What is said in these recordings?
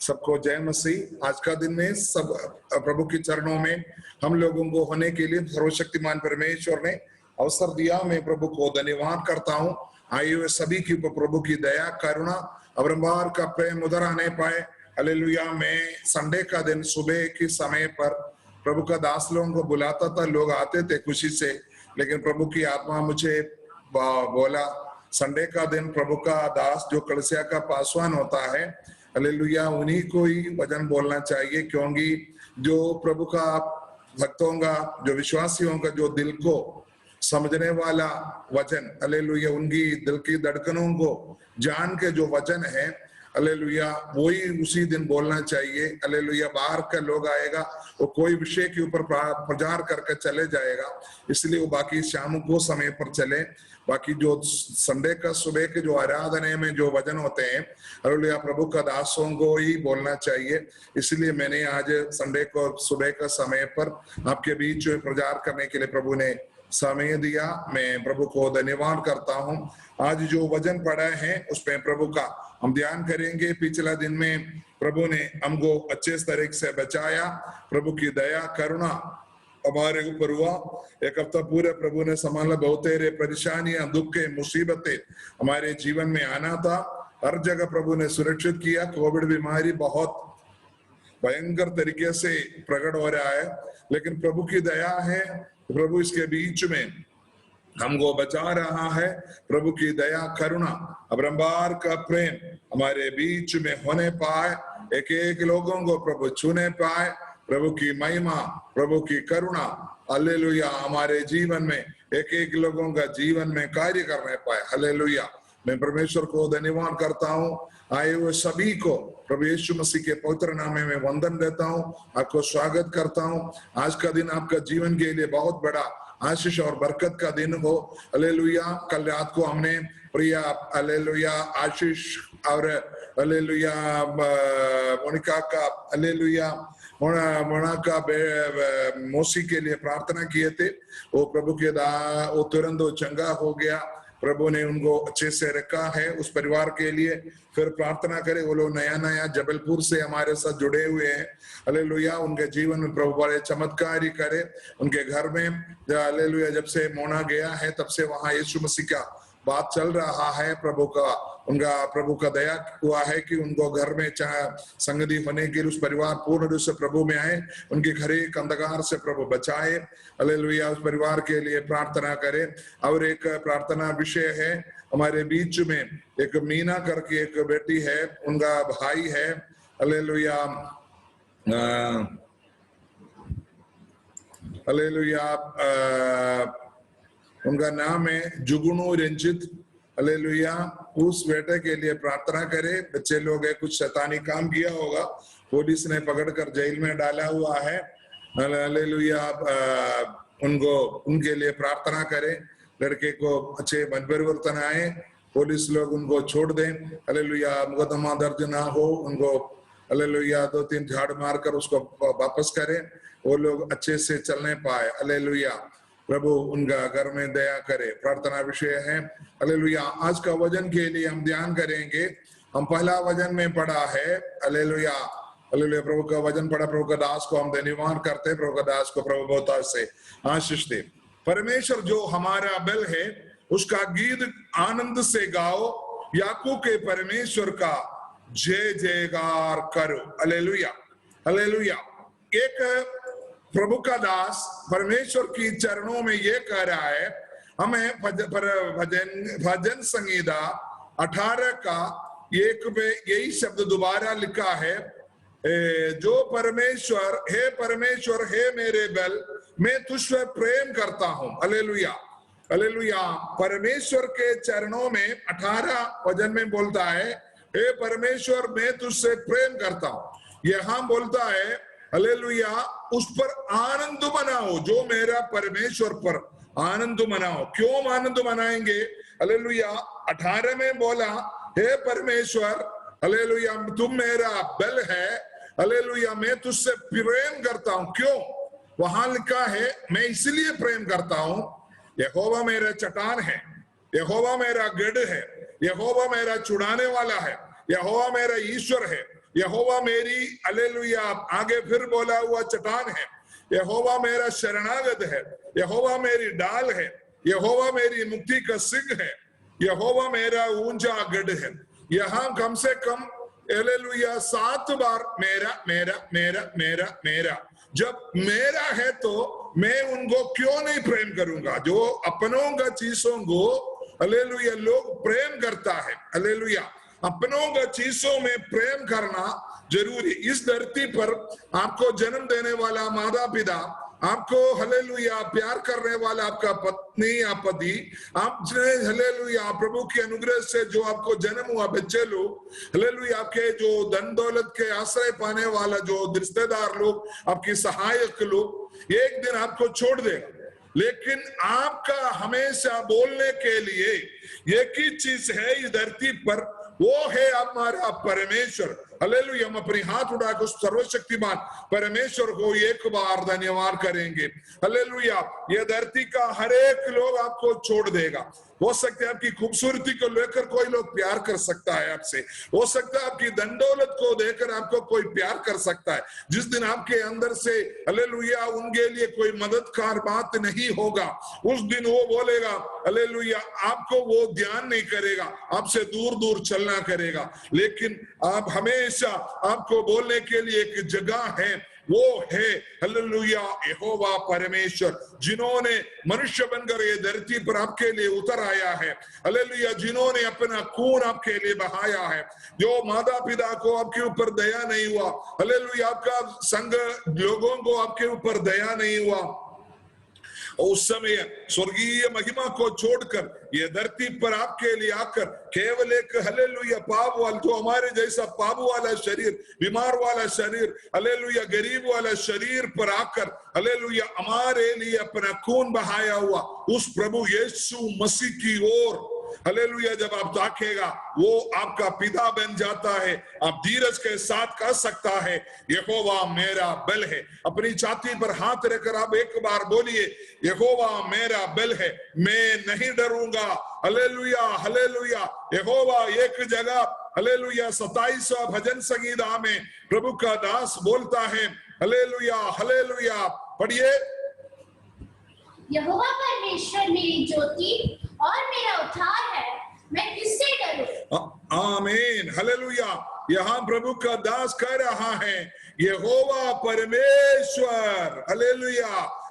सबको जय मसीह। आज का दिन में सब प्रभु के चरणों में हम लोगों को होने के लिए सर्वशक्तिमान परमेश्वर ने अवसर दिया। मैं प्रभु को धन्यवाद करता हूँ। आए हुए सभी की प्रभु की दया करुणा अपरंपार का प्रेम उधर आने पाए। हालेलुया। मैं संडे का दिन सुबह के समय पर प्रभु का दास लोगों को बुलाता था, लोग आते थे खुशी से, लेकिन प्रभु की आत्मा मुझे बोला संडे का दिन प्रभु का दास जो कलीसिया का पासवान होता है, हालेलुया, उन्हीं को ही वचन बोलना चाहिए, क्योंकि जो प्रभु का भक्तों का, जो विश्वासियों का जो दिल को समझने वाला वचन, हालेलुया, उनकी दिल की धड़कनों को जान के जो वचन है, हालेलुया, वही उसी दिन बोलना चाहिए। हालेलुया। बाहर का लोग आएगा, वो कोई विषय के ऊपर प्रचार करके चले जाएगा, इसलिए वो बाकी शाम को समय पर चले। बाकी जो संडे का सुबह के जो आराधना में जो वचन होते हैं, हालेलुया, प्रभु का दासों को ही बोलना चाहिए। इसलिए मैंने आज संडे को सुबह का समय पर आपके बीच प्रचार करने के लिए प्रभु ने समय दिया। मैं प्रभु को धन्यवाद करता हूँ। आज जो वचन पढ़ा है उसमें प्रभु का हम ध्यान करेंगे। पिछला दिन में प्रभु ने हमको अच्छे तरीके से बचाया, प्रभु की दया करुणा हमारे ऊपर हुआ। एक हफ्ता पूरे प्रभु ने संभाला। बहुत तेरे परेशानियां, दुख मुसीबतें हमारे जीवन में आना था, हर जगह प्रभु ने सुरक्षित किया। कोविड बीमारी बहुत भयंकर तरीके से प्रकट हो रहा है, लेकिन प्रभु की दया है, प्रभु इसके बीच में हमको बचा रहा है। प्रभु की दया करुणा अपरंपार का प्रेम हमारे बीच में होने पाए, एक एक लोगों को प्रभु छूने पाए। प्रभु की महिमा, प्रभु की करुणा, हालेलुया, हमारे जीवन में एक एक लोगों का जीवन में कार्य करने पाए। हालेलुया। मैं परमेश्वर को धन्यवाद करता हूँ। आए हुए सभी को प्रभु यीशु मसीह के पवित्र नाम में वंदन देता हूँ, आपको स्वागत करता हूँ। आज का दिन आपका जीवन के लिए बहुत बड़ा आशीष और बरकत का दिन हो। हालेलुया। कल रात को हमने प्रिया हालेलुया आशीष और हालेलुया मोनिका का हालेलुया मोना का मौसी के लिए प्रार्थना किए थे। वो प्रभु के वो तुरंत चंगा हो गया। प्रभु ने उनको अच्छे से रखा है। उस परिवार के लिए फिर प्रार्थना करें। वो लोग नया जबलपुर से हमारे साथ जुड़े हुए हैं। हालेलुया। उनके जीवन में प्रभु बड़े चमत्कार ही करे। उनके घर में हालेलुया जब से मोना गया है तब से वहां यीशु मसीह का बात चल रहा है। प्रभु का दया हुआ है कि उनको घर में संगति होने के लिए उस परिवार पूर्ण रूप से प्रभु में आए, उनके घर एक अंधकार से प्रभु बचाए। हालेलुया। उस परिवार के लिए प्रार्थना करें। और एक प्रार्थना विषय है, हमारे बीच में एक मीना करके एक बेटी है, उनका भाई है, हालेलुया, हालेलुया, उनका नाम है जुगनू रंजित। हालेलुया। उस बेटे के लिए प्रार्थना करे। बच्चे लोग है, कुछ शैतानी काम किया होगा, पुलिस ने पकड़कर जेल में डाला हुआ है। हालेलुया। उनके लिए प्रार्थना करें। लड़के को अच्छे मन परिवर्तन आए, पुलिस लोग उनको छोड़ दें। हालेलुया। मुकदमा दर्ज ना हो, उनको हालेलुया 2-3 झाड़ मारकर उसको वापस करें, वो लोग अच्छे से चलने पाए। हालेलुया। प्रभु उनका घर में दया करे। प्रार्थना विषय है। हालेलुया। आज का वचन के लिए हम ध्यान करेंगे। हम पहला वचन में पढ़ा है, हालेलुया, हालेलुया, प्रभु का वचन पढ़ा। प्रभु का दास को हम धन्यवाद करते हैं। प्रभु का दास को प्रभु बहुत से आशीष दे। परमेश्वर जो हमारा बल है, उसका गीत आनंद से गाओ, याकूब के परमेश्वर का जय जयकार करो। Hallelujah, hallelujah. एक प्रभु का दास परमेश्वर की चरणों में ये कह रहा है, हमें भजन संहिता 18 का 1 पे यही शब्द दोबारा लिखा है, जो परमेश्वर, हे परमेश्वर, हे मेरे बल, मैं तुझ पे प्रेम करता हूं। Hallelujah, hallelujah. परमेश्वर के चरणों में 18 वचन में बोलता है, हे परमेश्वर, मैं तुझसे प्रेम करता हूं। यहां बोलता है, हालेलुया, उस पर आनंद मनाओ, जो मेरा परमेश्वर पर आनंद मनाओ। क्यों आनंद मनाएंगे? हालेलुया। 18 में बोला, हे परमेश्वर, हालेलुया, तुम मेरा बल है, हालेलुया, मैं तुझसे प्रेम करता हूं। क्यों? वहां लिखा है, मैं इसलिए प्रेम करता हूं, यहोवा मेरा चट्टान है, यहोवा मेरा गढ़ है, यहोवा मेरा छुड़ाने वाला है, यहोवा मेरा ईश्वर है, यहोवा मेरी हालेलुया आगे फिर बोला हुआ चट्टान है, यहोवा मेरा शरणागत है, यहोवा मेरी डाल है, यहोवा मेरी मुक्ति का सिंह है, यहोवा मेरा ऊंचा गढ़ है। यहाँ कम से कम हालेलुया 7 बार मेरा मेरा मेरा मेरा मेरा। जब मेरा है तो मैं उनको क्यों नहीं प्रेम करूंगा? जो अपनों का चीजों को हालेलुया लोग प्रेम करता है, हालेलुया अपनों का चीजों में प्रेम करना जरूरी। इस धरती पर आपको जन्म देने वाला माता पिता, आपको हालेलुया प्यार करने वाला आपका पत्नी या पति, आपने हालेलुया प्रभु के अनुग्रह से जो आपको जन्म हुआ बच्चे लोग, हालेलुया आपके जो धन दौलत के आश्रय पाने वाला जो रिश्तेदार लोग, आपकी सहायक लोग एक दिन आपको छोड़ देगा, लेकिन आपका हमेशा बोलने के लिए एक ही चीज है इस धरती पर, वो है हमारा परमेश्वर। हालेलुया हम अपनी हाथ उठाकर उस सर्वशक्तिमान परमेश्वर को एक बार धन्यवाद करेंगे। हालेलुया ये धरती का हर एक लोग आपको छोड़ देगा। हो सकता है आपकी खूबसूरती को लेकर कोई लोग प्यार कर सकता है आपसे, हो सकता है आपकी धन दौलत को देखकर आपको कोई प्यार कर सकता है। जिस दिन आपके अंदर से हालेलुया उनके लिए कोई मददगार बात नहीं होगा, उस दिन वो बोलेगा हालेलुया आपको वो ध्यान नहीं करेगा, आपसे दूर दूर चलना करेगा। लेकिन आप हमेशा आपको बोलने के लिए एक जगह है, वो है हालेलुया यहोवा परमेश्वर, जिन्होंने मनुष्य बनकर ये धरती पर आपके लिए उतर आया है। हालेलुया जिन्होंने अपना खून आपके लिए बहाया है, जो माता पिता को आपके ऊपर दया नहीं हुआ, हालेलुया आपका संग लोगों को आपके ऊपर दया नहीं हुआ, उस समय स्वर्गीय महिमा को छोड़कर ये धरती पर आपके लिए आकर केवल एक हालेलुया पाप वाला, जो हमारे जैसा पाप वाला शरीर, बीमार वाला शरीर, हालेलुया गरीब वाला शरीर पर आकर हालेलुया हमारे लिए अपना खून बहाया हुआ उस प्रभु यीशु मसीह की ओर हालेलुया जब आप ताकेगा वो आपका पिता बन जाता है। आप धीरज के साथ कह सकता है यहोवा मेरा बल है। अपनी छाती पर हाथ रखकर आप एक बार बोलिए यहोवा मेरा बल है, मैं नहीं डरूंगा। हालेलुया हालेलुया यहोवा एक जगह हालेलुया 27वां भजन संगीता में प्रभु का दास बोलता है हालेलुया हालेलुया, पढ़िए। यहोवा परमेश्वर मेरी ज्योति और मेरा उद्धार है, मैं किससे डरूं? आमीन हालेलुया। यहाँ प्रभु का दास कह रहा है यहोवा परमेश्वर, हालेलुया।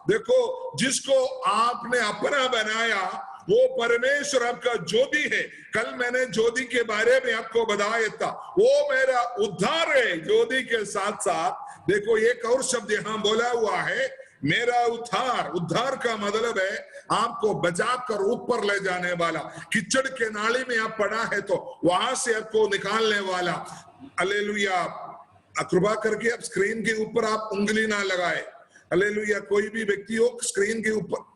देखो जिसको आपने अपना बनाया वो परमेश्वर आपका ज्योति है। कल मैंने ज्योति के बारे में आपको बताया था, वो मेरा उद्धार है। ज्योति के साथ साथ देखो एक और शब्द यहाँ बोला हुआ है मेरा उद्धार। उद्धार का मतलब है आपको बचाकर ऊपर ले जाने वाला। कीचड़ के नाली में आप पड़ा है तो वहां से आपको निकालने वाला। हालेलुया कृपा करके आप स्क्रीन के ऊपर आप उंगली ना लगाए। हालेलुया कोई भी व्यक्ति हो स्क्रीन के ऊपर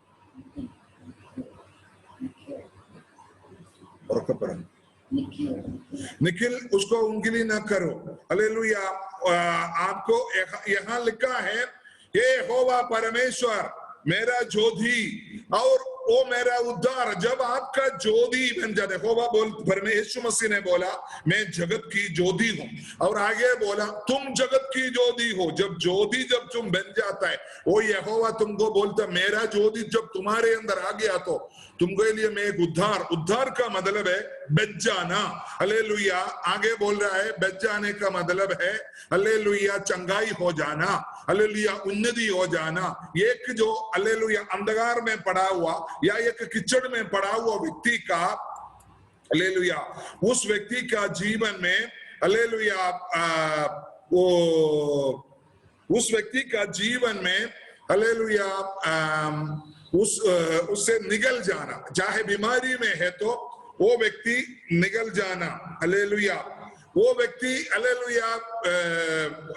निखिल उसको उंगली ना करो। हालेलुया आपको यहाँ लिखा है यहोवा परमेश्वर मेरा ज्योति और वो मेरा उद्धार। जब आपका ज्योति बन जाता है, यहोवा बोल परमेश्वर मसीह ने बोला मैं जगत की ज्योति हूँ, और आगे बोला तुम जगत की ज्योति हो। जब ज्योति जब तुम बन जाता है वो यहोवा तुमको बोलता मेरा ज्योति जब तुम्हारे अंदर आ गया तो तुमके लिए मैं एक उद्धार। उद्धार का मतलब है बच जाना। हालेलुया आगे बोल रहा है बच जाने का मतलब है हालेलुया चंगाई हो जाना, हालेलुया उन्नति हो जाना। एक जो हालेलुया अंधकार में पड़ा हुआ या एक कीचड़ में पड़ा हुआ व्यक्ति का हालेलुया उस व्यक्ति का जीवन में हालेलुया वो उस व्यक्ति का जीवन में हालेलुया उससे निकल जाना। चाहे बीमारी में है तो वो व्यक्ति निकल जाना। हालेलुया वो व्यक्ति हालेलुया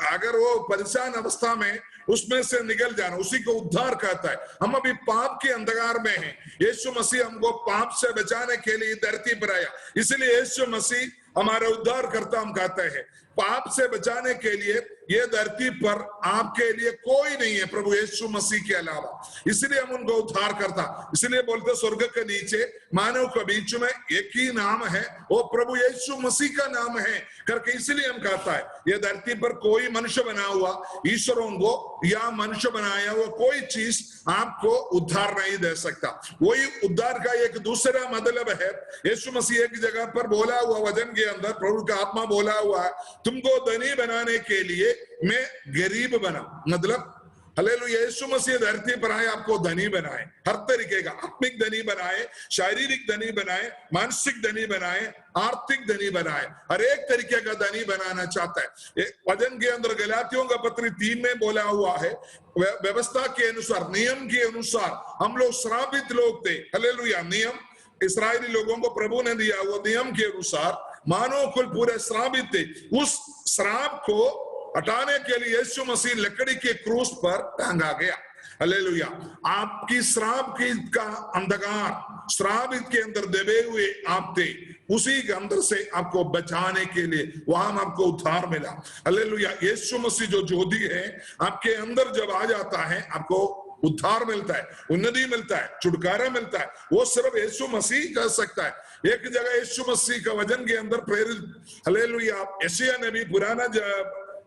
अगर वो परेशान अवस्था में उसमें से निकल जाना, उसी को उद्धार कहता है। हम अभी पाप के अंधकार में हैं, यीशु मसीह हमको पाप से बचाने के लिए धरती पर आया, इसलिए यीशु मसीह हमारा उद्धार करता हम कहते हैं। पाप से बचाने के लिए ये धरती पर आपके लिए कोई नहीं है प्रभु यीशु मसीह के अलावा, इसलिए हम उनको उद्धार करता। इसलिए बोलते स्वर्ग के नीचे मानव के बीच में एक ही नाम है, वो प्रभु यीशु मसीह का नाम है करके, इसलिए हम कहता है ये ये धरती पर कोई मनुष्य बना हुआ ईश्वरों को या मनुष्य बनाया हुआ कोई चीज आपको उद्धार नहीं दे सकता। वही उद्धार का एक दूसरा मतलब है, यीशु मसीह एक जगह पर बोला हुआ वचन के अंदर प्रभु का आत्मा बोला हुआ है, तुमको धनी बनाने के लिए मैं गरीब बना। मतलब हालेलुया, यीशु मसीह धरती पर आए आपको धनी बनाए, हर तरीके का आत्मिक धनी बनाए, शारीरिक धनी बनाए, मानसिक धनी बनाए, आर्थिक धनी बनाए, हर एक तरीके का धनी बनाना चाहता है। वचन के अंदर गलातियों का पत्र 3 में बोला हुआ है, व्यवस्था के अनुसार, नियम के अनुसार हम लोग श्रापित लोग थे। हालेलुया, नियम इस्राएली लोगों को प्रभु ने दिया, वो नियम के अनुसार मानव कुल पूरे श्रापित थे। उस श्राप को हटाने के लिए यीशु मसीह लकड़ी के क्रूस पर टांगा गया। हालेलुया, आपकी श्राप की का अंधकार श्राप के अंदर दबे हुए आप थे, उसी के अंदर से आपको बचाने के लिए वहां आपको उद्धार मिला। हालेलुया, यीशु मसीह जो ज्योति है आपके अंदर जब आ जाता है आपको उद्धार मिलता है, उन्नति मिलता है, छुटकारा मिलता है। वो सिर्फ यीशु मसीह कर सकता है। एक जगह यीशु मसीह का वचन के अंदर प्रेरित हालेलुया यशायाह ने भी पुराना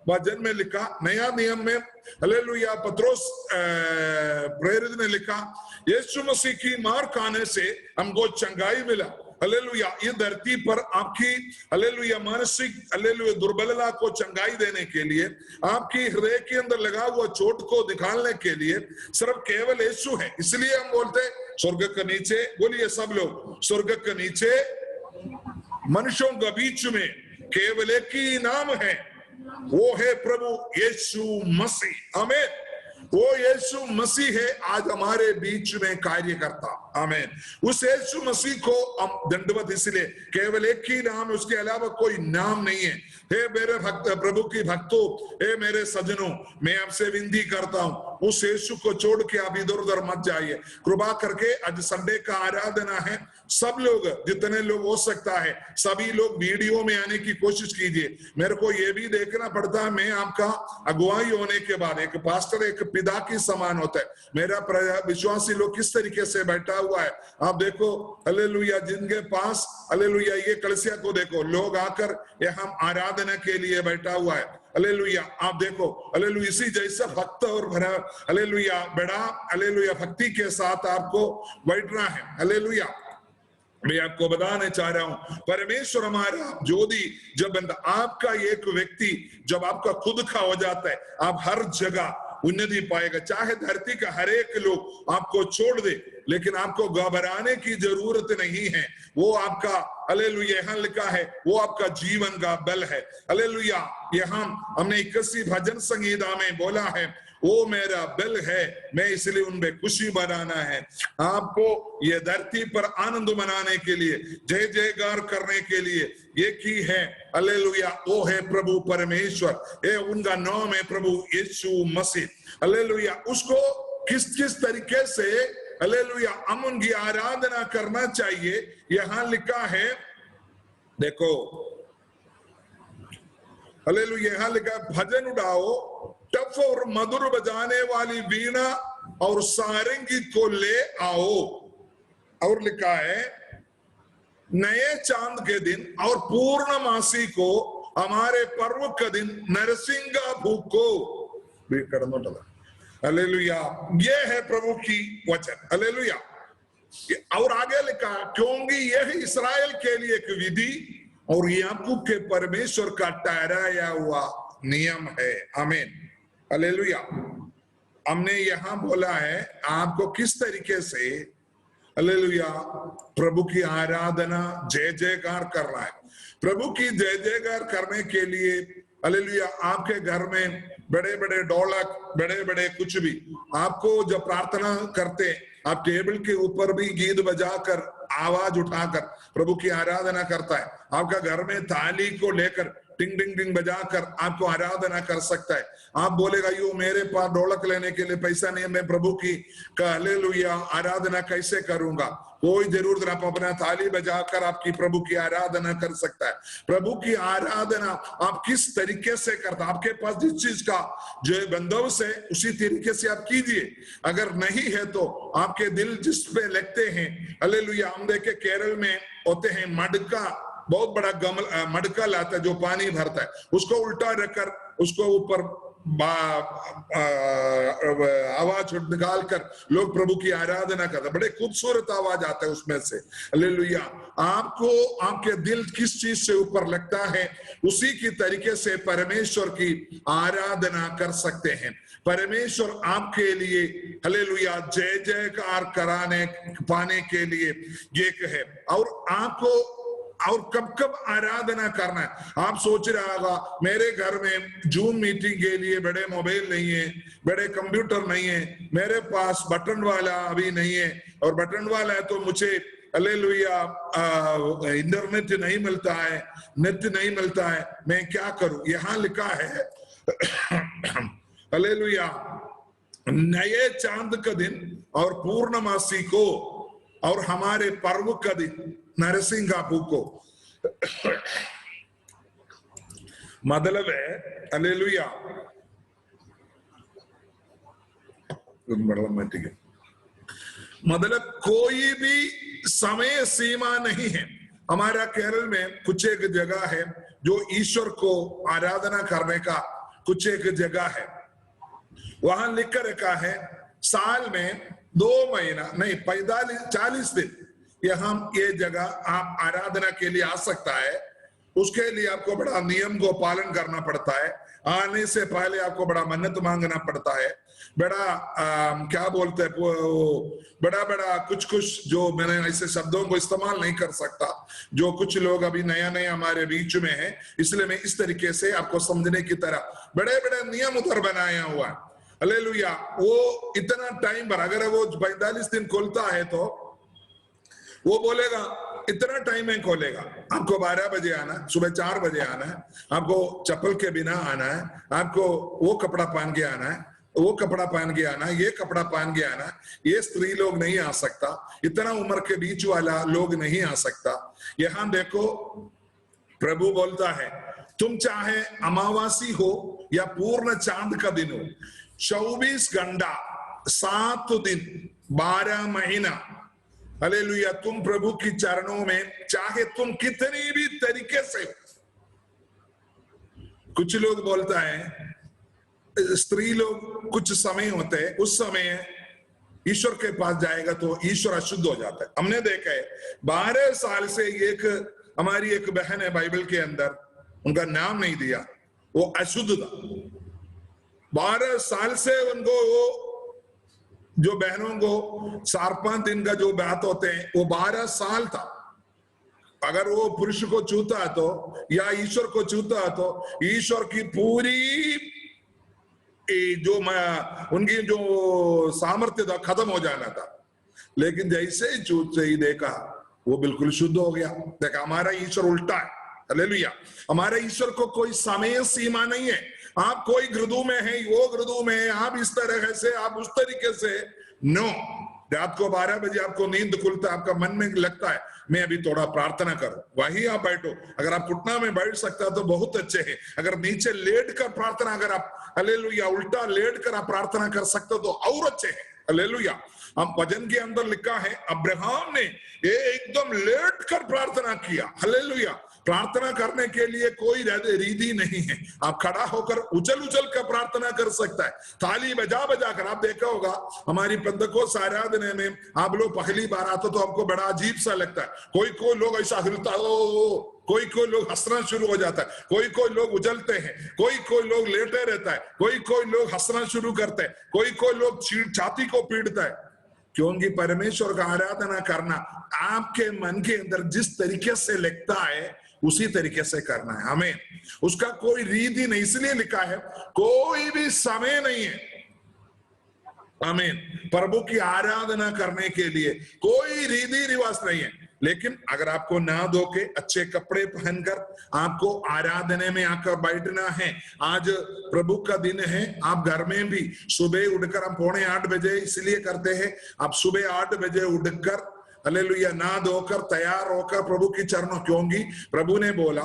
वचन में लिखा, नया नियम में हालेलुया पत्रोस प्रेरित ने लिखा, यीशु मसीह की मार खाने से हमको चंगाई मिला। हालेलुया, ये धरती पर आपकी हालेलुया मानसिक हालेलुया दुर्बलता को चंगाई देने के लिए, आपकी हृदय के अंदर लगा हुआ चोट को निकालने के लिए सिर्फ केवल यीशु है। इसलिए हम बोलते स्वर्ग के नीचे, बोलिए सब लोग, स्वर्ग के नीचे मनुष्यों के बीच में केवल एक ही नाम है, वो है प्रभु यीशु मसीह। आमीन, वो यीशु मसीह है आज हमारे बीच में कार्य करता। आमीन, उस यीशु मसीह को हम दंडवत इसलिए, केवल एक ही नाम है, उसके अलावा कोई नाम नहीं है। हे मेरे भक्त, प्रभु की भक्तों, हे मेरे सजनों, मैं आपसे विनती करता हूं, उस यीशु को छोड़ के आप इधर उधर मत जाइए। कृपा करके आज संडे का आराधना है, सब लोग जितने लोग हो सकता है सभी लोग वीडियो में आने की कोशिश कीजिए। मेरे को ये भी देखना पड़ता है, मैं आपका अगुवाई होने के बाद एक पास्टर एक पिता की समान होता है। मेरा विश्वासी लोग किस तरीके से बैठा हुआ है आप देखो। हालेलुया, जिनके पास हालेलुया ये कलीसिया को देखो, लोग आकर यहाँ आराधना के लिए बैठा हुआ है। हालेलुया, आप देखो, हालेलुया, इसी जैसा भक्त और भरा हालेलुया बड़ा हालेलुया भक्ति के साथ आपको बैठना है। हालेलुया, मैं आपको बताने चाह रहा हूं, परमेश्वर हमारा ज्योति जब बनता, आपका एक व्यक्ति जब आपका खुद का हो जाता है, आप हर जगह उन्नति पाएगा। चाहे धरती का हर एक लोग आपको छोड़ दे, लेकिन आपको घबराने की जरूरत नहीं है। वो आपका हालेलुया यहाँ लिखा है, वो आपका जीवन का बल है। हालेलुया, यहाँ हमने 81 भजन संगीता में बोला है, वो मेरा बल है, मैं इसलिए उनमें खुशी बनाना है। आपको ये धरती पर आनंद मनाने के लिए, जय जयकार करने के लिए एक ही है। हालेलुया, वो है प्रभु परमेश्वर, ये उनका नाम है प्रभु यीशु मसीह। हालेलुया, उसको किस किस तरीके से हालेलुया हम उनकी आराधना करना चाहिए, यहाँ लिखा है, देखो हालेलुया, यहाँ लिखा है, भजन उड़ाओ, टफ और मधुर बजाने वाली वीणा और सारंगी को ले आओ। और लिखा है, नए चांद के दिन और पूर्णमासी को, हमारे पर्व का दिन नरसिंगा भूको भी करना। हालेलुया, ये है प्रभु की वचन। हालेलुया, और आगे लिखा, क्योंकि यह इस्राएल के लिए एक विधि और याकूब के परमेश्वर का ठहराया हुआ नियम है। आमीन, हालेलुया। हमने यहां बोला है आपको किस तरीके से हालेलुया प्रभु की आराधना जय जयकार करना है। प्रभु की जय जयकार करने के लिए हालेलुया आपके घर में बड़े बड़े ढोलक, बड़े बड़े कुछ भी, आपको जब प्रार्थना करते आप टेबल के ऊपर भी गीत बजाकर आवाज उठाकर प्रभु की आराधना करता है। आपका घर में थाली को लेकर टिंग टिंग टिंग बजाकर आपको आराधना कर सकता है। आप बोलेगा, यो मेरे पास ढोलक लेने के लिए पैसा नहीं है, मैं प्रभु की हालेलुया आराधना कैसे करूंगा? कोई जरूरत नहीं, आप अपना थाली बजाकर आपकी प्रभु की आराधना कर सकता है। प्रभु की आराधना आप किस तरीके से करता, आपके पास जिस चीज का जो बंदोबस्त है उसी तरीके से आप कीजिए। अगर नहीं है तो आपके दिल जिस पे लगते हैं, हालेलुया, हम देखे केरल में होते हैं मडका बहुत बड़ा मटका लाता है जो पानी भरता है, उसको उल्टा रखकर उसको ऊपर आवाज निकाल कर लोग प्रभु की आराधना करते हैं। बड़े खूबसूरत आवाज आता है उसमें से। हालेलुया। आपको आपके दिल किस चीज से ऊपर लगता है, उसी की तरीके से परमेश्वर की आराधना कर सकते हैं। परमेश्वर आपके लिए हालेलुया जय जयकार कराने पाने के लिए एक है। और आपको और कब कब आराधना करना है। आप सोच रहा होगा मेरे घर में जूम मीटिंग के लिए बड़े मोबाइल नहीं है, बड़े कंप्यूटर नहीं है, मेरे पास बटन वाला अभी नहीं है, और बटन वाला है तो मुझे हालेलुया इंटरनेट नहीं मिलता है, नेट नहीं मिलता है, मैं क्या करूं। यहां लिखा है हालेलुया नए चांद का दिन और पूर्णमासी को और हमारे पर्व का दिन नरसिंगापू को मतलब है हालेलुया मतलब कोई भी समय सीमा नहीं है। हमारा केरल में कुछ एक जगह है जो ईश्वर को आराधना करने का कुछ एक जगह है, वहां लिख कर रखा है साल में 2 महीना नहीं 40 दिन यहाँ ये जगह आप आराधना के लिए आ सकता है। उसके लिए आपको बड़ा नियम को पालन करना पड़ता है। आने से पहले आपको बड़ा मन्नत मांगना पड़ता है, बड़ा क्या बोलते हैं बड़ा बड़ा कुछ जो मैंने ऐसे शब्दों को इस्तेमाल नहीं कर सकता, जो कुछ लोग अभी नया नया हमारे बीच में है, इसलिए मैं इस तरीके से आपको समझने की तरह बड़े बड़े नियम उधर बनाया हुआ है। हालेलुया। वो इतना टाइम पर अगर वो 45 दिन खोलता है तो वो बोलेगा इतना टाइम में खोलेगा, आपको 12 बजे आना है, सुबह 4 बजे आना है, आपको चप्पल के बिना आना है, आपको वो कपड़ा पहन के आना है, वो कपड़ा पहन के आना, ये कपड़ा पहन के आना, ये स्त्री लोग नहीं आ सकता, इतना उम्र के बीच वाला लोग नहीं आ सकता। यहां देखो प्रभु बोलता है तुम चाहे अमावासी हो या पूर्ण चांद का दिन हो, 24 घंटा 7 दिन 12 महीना हालेलुया तुम प्रभु की चरणों में चाहे तुम कितनी भी तरीके से। कुछ लोग बोलता है स्त्री लोग कुछ समय होते हैं उस समय ईश्वर के पास जाएगा तो ईश्वर अशुद्ध हो जाता है। हमने देखा है 12 साल से एक हमारी एक बहन है बाइबल के अंदर, उनका नाम नहीं दिया, वो अशुद्ध था। 12 साल से उनको वो जो बहनों को 4-5 दिन का जो बात होते हैं वो 12 साल था। अगर वो पुरुष को छूता तो या ईश्वर को छूता तो ईश्वर की पूरी जो उनकी जो सामर्थ्य था खत्म हो जाना था। लेकिन जैसे ही छूट से ही देखा वो बिल्कुल शुद्ध हो गया। देखा हमारा ईश्वर उल्टा है। हालेलुया। हमारे ईश्वर को कोई समय सीमा नहीं है। आप कोई घृदु में है, वो घृदु में है, आप इस तरह से, आप उस तरीके से, नो। रात को 12 बजे आपको नींद खुलता है, आपका मन में लगता है मैं अभी थोड़ा प्रार्थना करूं, वही आप बैठो। अगर आप घुटना में बैठ सकता तो बहुत अच्छे है। अगर नीचे लेट कर प्रार्थना, अगर आप हालेलुया उल्टा लेट कर आप प्रार्थना कर सकते हो तो और अच्छे है। हालेलुया। हम भजन के अंदर लिखा है अब्राहम ने ये एकदम लेट कर प्रार्थना किया। हालेलुया। प्रार्थना करने के लिए कोई रीति नहीं है। आप खड़ा होकर उछल कर प्रार्थना कर सकता है, ताली बजा कर। आप देखा होगा हमारी पेंतकोस्त आराधना में आप लोग पहली बार आते तो आपको बड़ा अजीब सा लगता है। कोई लोग ऐसा हिलता हो, कोई लोग हंसना शुरू हो जाता है, कोई लोग उछलते हैं, कोई लोग लेटे रहता है, कोई लोग हंसना शुरू करते हैं, कोई लोग छाती को पीटता है। क्योंकि परमेश्वर का आराधना करना आपके मन के अंदर जिस तरीके से लगता है उसी तरीके से करना है हमें। उसका कोई रीति नहीं, इसलिए लिखा है कोई भी समय नहीं है आमीन प्रभु की आराधना करने के लिए कोई रीति रिवाज नहीं है। लेकिन अगर आपको नहा धो के अच्छे कपड़े पहनकर आपको आराधना में आकर बैठना है, आज प्रभु का दिन है, आप घर में भी सुबह उठकर, हम 7:45 बजे इसलिए करते हैं, आप सुबह 8 बजे उठकर हालेलुया नहा धोकर तैयार होकर प्रभु की चरणों, क्योंकि प्रभु ने बोला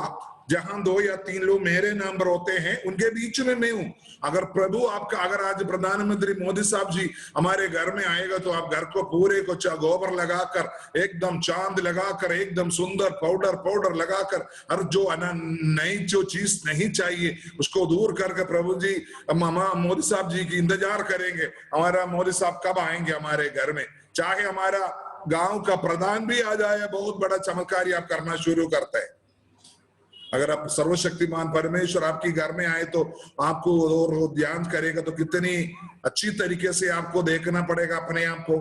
जहां 2 या 3 लोग मेरे नाम पर होते हैं उनके बीच में मैं हूं। अगर प्रभु आपका, अगर आज प्रधानमंत्री मोदी साहब जी हमारे घर में आएगा तो आप घर को पूरे को गोबर लगाकर, एकदम चांद लगाकर, एकदम सुंदर पाउडर लगाकर, और जो नई जो चीज नहीं चाहिए उसको दूर करके प्रभु जी मामा मोदी साहब जी की इंतजार करेंगे। हमारा मोदी साहब कब आएंगे हमारे घर में, चाहे हमारा गांव का प्रधान भी आ जाए, बहुत बड़ा चमत्कार आप करना शुरू करते हैं। अगर आप सर्वशक्तिमान परमेश्वर आपके घर में आए तो आपको और ध्यान करेगा तो कितनी अच्छी तरीके से आपको देखना पड़ेगा, अपने आप को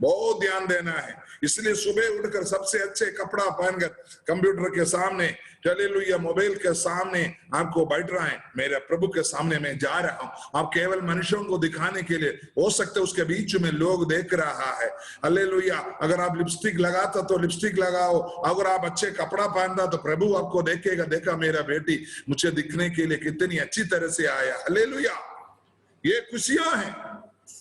बहुत ध्यान देना है। इसलिए सुबह उठकर सबसे अच्छे कपड़ा पहनकर कंप्यूटर के सामने, हालेलुया, मोबाइल के सामने आपको बैठ रहा है, मेरे प्रभु के सामने मैं जा रहा हूं। आप केवल मनुष्यों को दिखाने के लिए, हो सकता है उसके बीच में लोग देख रहा है, हालेलुया। अगर आप लिपस्टिक लगाता तो लिपस्टिक लगाओ, अगर आप अच्छे कपड़ा पहनता तो प्रभु आपको देखेगा, देखा मेरा बेटी मुझे दिखने के लिए कितनी अच्छी तरह से आया, हालेलुया। ये खुशियां हैं।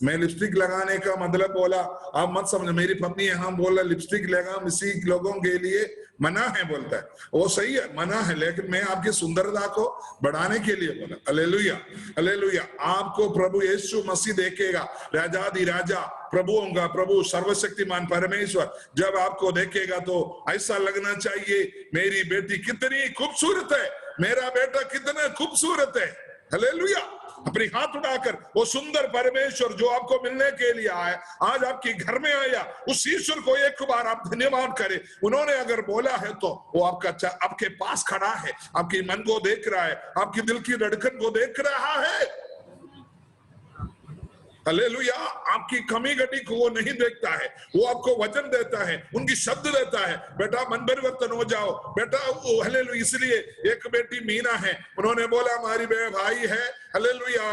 मैं लिपस्टिक लगाने का मतलब बोला आप मत समझ, मेरी पत्नी है, हम बोला लिपस्टिक लगा इसी लोगों के लिए मना है, बोलता है वो सही है, मना है, लेकिन मैं आपकी सुंदरता को बढ़ाने के लिए बोला, हालेलुया हालेलुया। आपको प्रभु यीशु मसीह देखेगा, राजाधि राजा, प्रभुओं का प्रभु, सर्वशक्तिमान परमेश्वर जब आपको देखेगा तो ऐसा लगना चाहिए मेरी बेटी कितनी खूबसूरत है, मेरा बेटा कितना खूबसूरत है, हालेलुया। अपनी हाथ उठाकर वो सुंदर परमेश्वर जो आपको मिलने के लिए आया, आज आपके घर में आया, उस ईश्वर को एक बार आप धन्यवाद करें। उन्होंने अगर बोला है तो वो आपके पास खड़ा है, आपके मन को देख रहा है, आपकी दिल की धड़कन को देख रहा है, हालेलुया। आपकी कमी घटी को वो नहीं देखता है, वो आपको वचन देता है, उनकी शब्द देता है, बेटा मन परिवर्तन हो जाओ बेटा, हालेलुया। इसलिए एक बेटी मीना है, उन्होंने बोला हमारी भाई है, हालेलुया,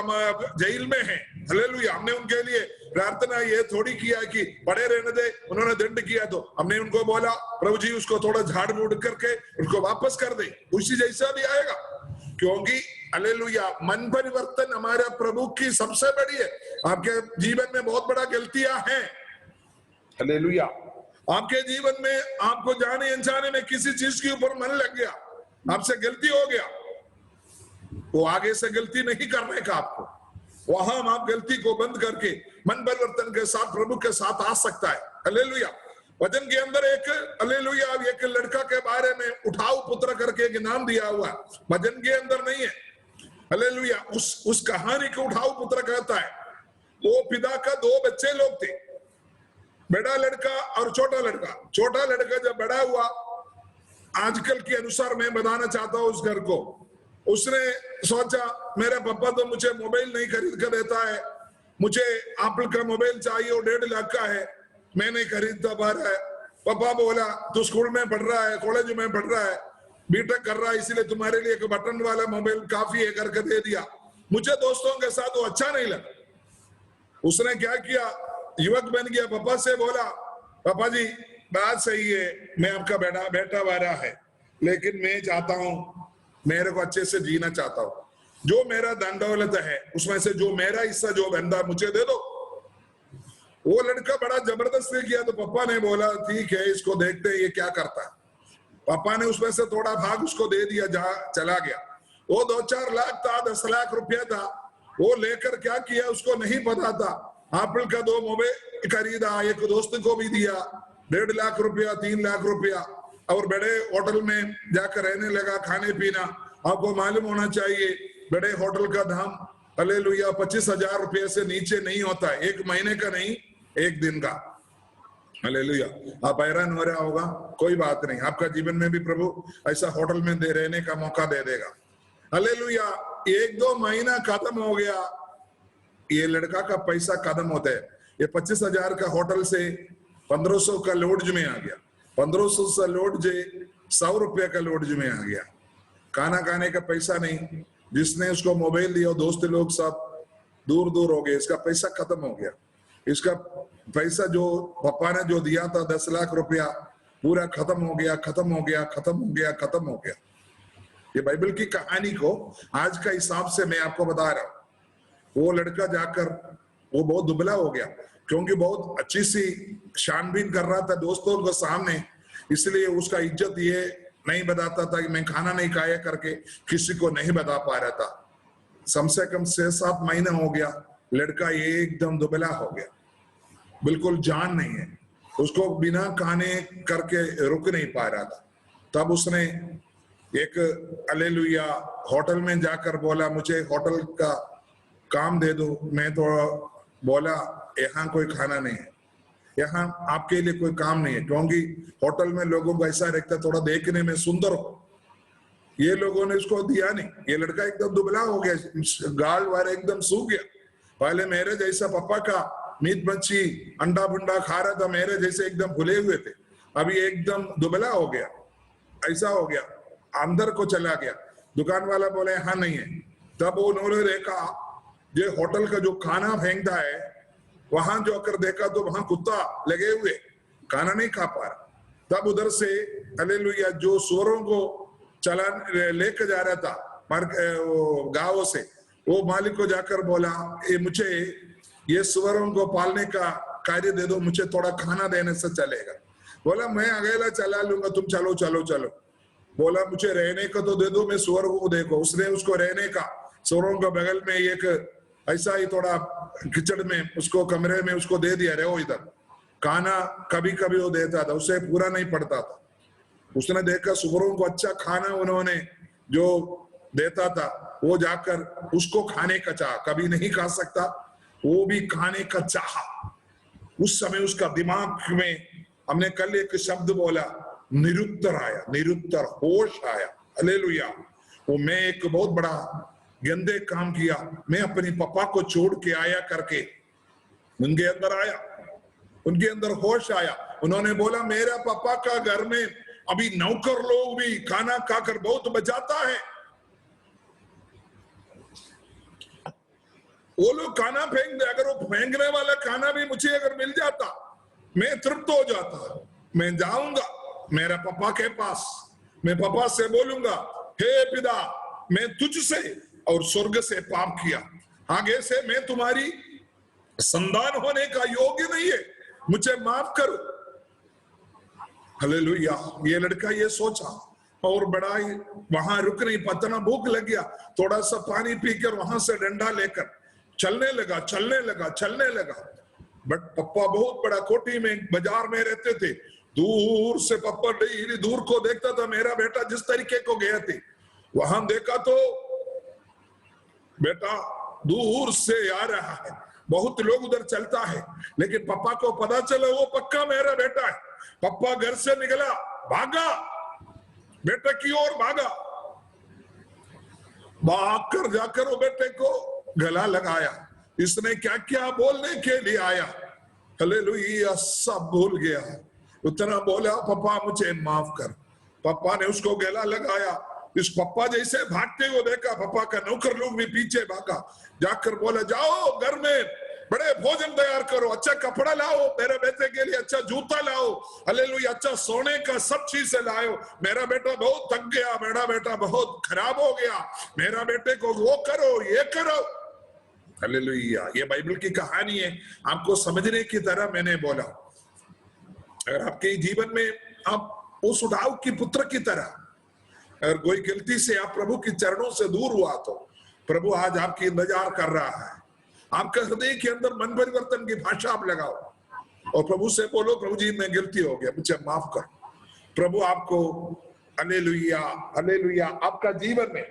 जेल में है, हालेलुया। हमने उनके लिए प्रार्थना ये थोड़ी किया कि पड़े रहने दे, उन्होंने दंड किया तो हमने उनको बोला प्रभु जी उसको थोड़ा झाड़ बूढ़ करके उसको वापस कर दे, उसी जैसा भी आएगा, क्योंकि हालेलुया मन परिवर्तन हमारे प्रभु की सबसे बड़ी है। आपके जीवन में बहुत बड़ा गलतियां हैं, हालेलुया। आपके जीवन में आपको जाने अनजाने में किसी चीज के ऊपर मन लग गया, आपसे गलती हो गया, वो आगे से गलती नहीं करने का आपको, वहां आप गलती को बंद करके मन परिवर्तन के साथ प्रभु के साथ आ सकता है, हालेलुया। वचन के अंदर एक, हालेलुया, एक लड़का के बारे में उठाऊ पुत्र करके एक नाम दिया हुआ है, वचन के अंदर नहीं है, हालेलुया। उस कहानी को उठाऊ पुत्र कहता है। वो पिता का 2 बच्चे लोग थे, बड़ा लड़का और छोटा लड़का। छोटा लड़का जब बड़ा हुआ, आजकल के अनुसार मैं बताना चाहता हूं उस घर को, उसने सोचा मेरा पापा तो मुझे मोबाइल नहीं खरीद कर देता है, मुझे एप्पल का मोबाइल चाहिए, वो 1.5 लाख का है, मैं नहीं खरीदता पा रहा है। पापा बोला तू स्कूल में पढ़ रहा है, कॉलेज में पढ़ रहा है, बीटेक कर रहा है, इसलिए तुम्हारे लिए एक बटन वाला मोबाइल काफी है करके दे दिया। मुझे दोस्तों के साथ वो अच्छा नहीं लगा। उसने क्या किया, युवक बन गया, पापा से बोला पापा जी बात सही है, मैं आपका बेटा वारा है, लेकिन मैं चाहता हूं, मेरे को अच्छे से जीना चाहता हूं, जो मेरा धन दौलत है उसमें से जो मेरा हिस्सा जो बंदा मुझे दे दो। वो लड़का बड़ा जबरदस्ती किया तो पापा ने बोला ठीक है इसको देखते हैं ये क्या करता है। पापा ने उसमें से थोड़ा भाग उसको दे दिया, जहां चला गया। वो 2-4 लाख था, 10 लाख रुपया था, वो लेकर क्या किया उसको नहीं पता था, एप्पल का 2 मोबाइल खरीदा, एक दोस्त को भी दिया, 1.5 लाख रुपया, 3 लाख रुपया, और बड़े होटल में जाकर रहने लगा, खाने पीना। आपको मालूम होना चाहिए बड़े होटल का दाम, हालेलुया, 25,000 रुपये से नीचे नहीं होता है, 1 महीने का नहीं, 1 दिन का, हालेलुया। आप हैरान हो रहा होगा, कोई बात नहीं, आपका जीवन में भी प्रभु ऐसा होटल में रहने का मौका दे देगा, हालेलुया। 1-2 महीना खत्म हो गया, ये लड़का का पैसा खत्म होता है, ये 25,000 का होटल से 1500 का लॉज में आ गया, 1500 से लॉज 100 रुपये का लॉज में आ गया, खाना खाने का पैसा नहीं। जिसने उसको मोबाइल दिया दोस्त लोग सब दूर दूर हो गए, इसका पैसा खत्म हो गया। इसका पैसा जो पापा ने जो दिया था 10 लाख रुपया पूरा खत्म हो गया, खत्म हो गया, खत्म हो गया, खत्म हो गया। ये बाइबल की कहानी को आज का हिसाब से मैं आपको बता रहा हूं। वो लड़का जाकर वो बहुत दुबला हो गया, क्योंकि बहुत अच्छी सी छानबीन कर रहा था दोस्तों के सामने, इसलिए उसका इज्जत ये नहीं बताता था कि मैं खाना नहीं खाया करके किसी को नहीं बता पा रहा था। कम से कम 6-7 महीना हो गया, लड़का एकदम दुबला हो गया, बिल्कुल जान नहीं है, उसको बिना खाने करके रुक नहीं पा रहा था। तब उसने एक हालेलुया होटल में जाकर बोला मुझे होटल का काम दे दो। मैं तो बोला यहाँ कोई खाना नहीं है, यहाँ आपके लिए कोई काम नहीं है, क्योंकि होटल में लोगों को ऐसा रहता थोड़ा देखने में सुंदर हो। ये लोगों ने उसको दिया नहीं, ये लड़का एकदम दुबला हो गया, गाल वाले एकदम सूख गया। पहले मेरे जैसा पापा का मीट मच्छी अंडा बुंडा खा रहा था, मेरे जैसे एकदम फुले हुए थे, अभी एकदम दुबला हो गया, ऐसा हो गया। अंदर को चला गया, दुकान वाला बोले हाँ नहीं है। तब उन्होंने देखा ये होटल का जो खाना फेंकता है वहां जो आकर देखा तो वहां कुत्ता लगे हुए, खाना नहीं खा पा रहा। तब उधर से हालेलुया जो सुअरों को चला लेकर जा रहा था गांव से, वो मालिक को जाकर बोला ये मुझे ये सुअरों को पालने का कार्य दे दो, मुझे थोड़ा खाना देने से चलेगा। बोला मैं अकेला चला लूंगा, तुम चलो चलो चलो। बोला मुझे रहने का तो दे दो, मैं सुअरों को देखो। उसने उसको रहने का सुअरों के बगल में एक ऐसा ही थोड़ा किचड़ में उसको कमरे में उसको दे दिया, रहो इधर। खाना कभी कभी वो देता था, उसे पूरा नहीं पड़ता था। उसने देखा सुअरों को अच्छा खाना उन्होंने जो देता था वो जाकर उसको खाने का चाह, कभी नहीं खा सकता, वो भी खाने का चाह। उस समय उसका दिमाग में हमने कल एक शब्द बोला निरुत्तर आया, निरुत्तर होश आया। हालेलुया। वो मैं एक बहुत बड़ा गंदे काम किया, मैं अपनी पापा को छोड़ के आया करके उनके अंदर आया, उनके अंदर होश आया। उन्होंने बोला मेरा पापा का घर में अभी नौकर लोग भी खाना खाकर बहुत बचाता है, वो लोग खाना फेंक दे, अगर वो फेंकने वाला खाना भी मुझे अगर मिल जाता मैं तृप्त हो जाता। मैं जाऊंगा मेरा पापा के पास, मैं पापा से बोलूंगा हे पिता मैं तुझसे और स्वर्ग से पाप किया, आगे से मैं तुम्हारी संतान होने का योग्य नहीं है, मुझे माफ करो। हालेलुया। ये लड़का ये सोचा और बड़ा ही वहां रुक नहीं पाता, ना भूख लग गया, थोड़ा सा पानी पीकर वहां से डंडा लेकर चलने लगा चलने लगा चलने लगा। बट पप्पा बहुत बड़ा कोठी में बाजार में रहते थे, दूर से पप्पा डेली दूर को देखता था मेरा बेटा जिस तरीके को गया थे। वहां देखा तो बेटा दूर से आ रहा है, बहुत लोग उधर चलता है, लेकिन पापा को पता चला वो पक्का मेरा बेटा है। पापा घर से निकला, भागा, बेटे की ओर भागा, भागकर जाकर वो बेटे को गला लगाया। इसने क्या क्या बोलने के लिए आया, हालेलुया, सब भूल गया। उतना बोला पापा मुझे माफ कर। पापा ने उसको गला लगाया। इस पापा जैसे भागते हुए देखा, पापा का नौकर लोग भी पीछे भागा, जाकर बोला जाओ घर में बड़े भोजन तैयार करो, अच्छा कपड़ा लाओ, मेरे बेटे के लिए अच्छा जूता लाओ, हालेलुया, अच्छा सोने का सब चीज लाओ, मेरा बेटा बहुत थक गया, मेरा बेटा बहुत खराब हो गया, मेरा बेटे को वो करो ये करो। हालेलुया। ये बाइबल की कहानी है, आपको समझने की तरह मैंने बोला। अगर आपके जीवन में आप उस उठाव की पुत्र की तरह अगर कोई गलती से आप प्रभु के चरणों से दूर हुआ तो प्रभु आज आपकी इंतजार कर रहा है। आपका हृदय के अंदर मन परिवर्तन की भाषा आप लगाओ और प्रभु से बोलो प्रभु जी मैं गलती हो गया, मुझे माफ कर। प्रभु आपको हालेलुया हालेलुया आपका जीवन में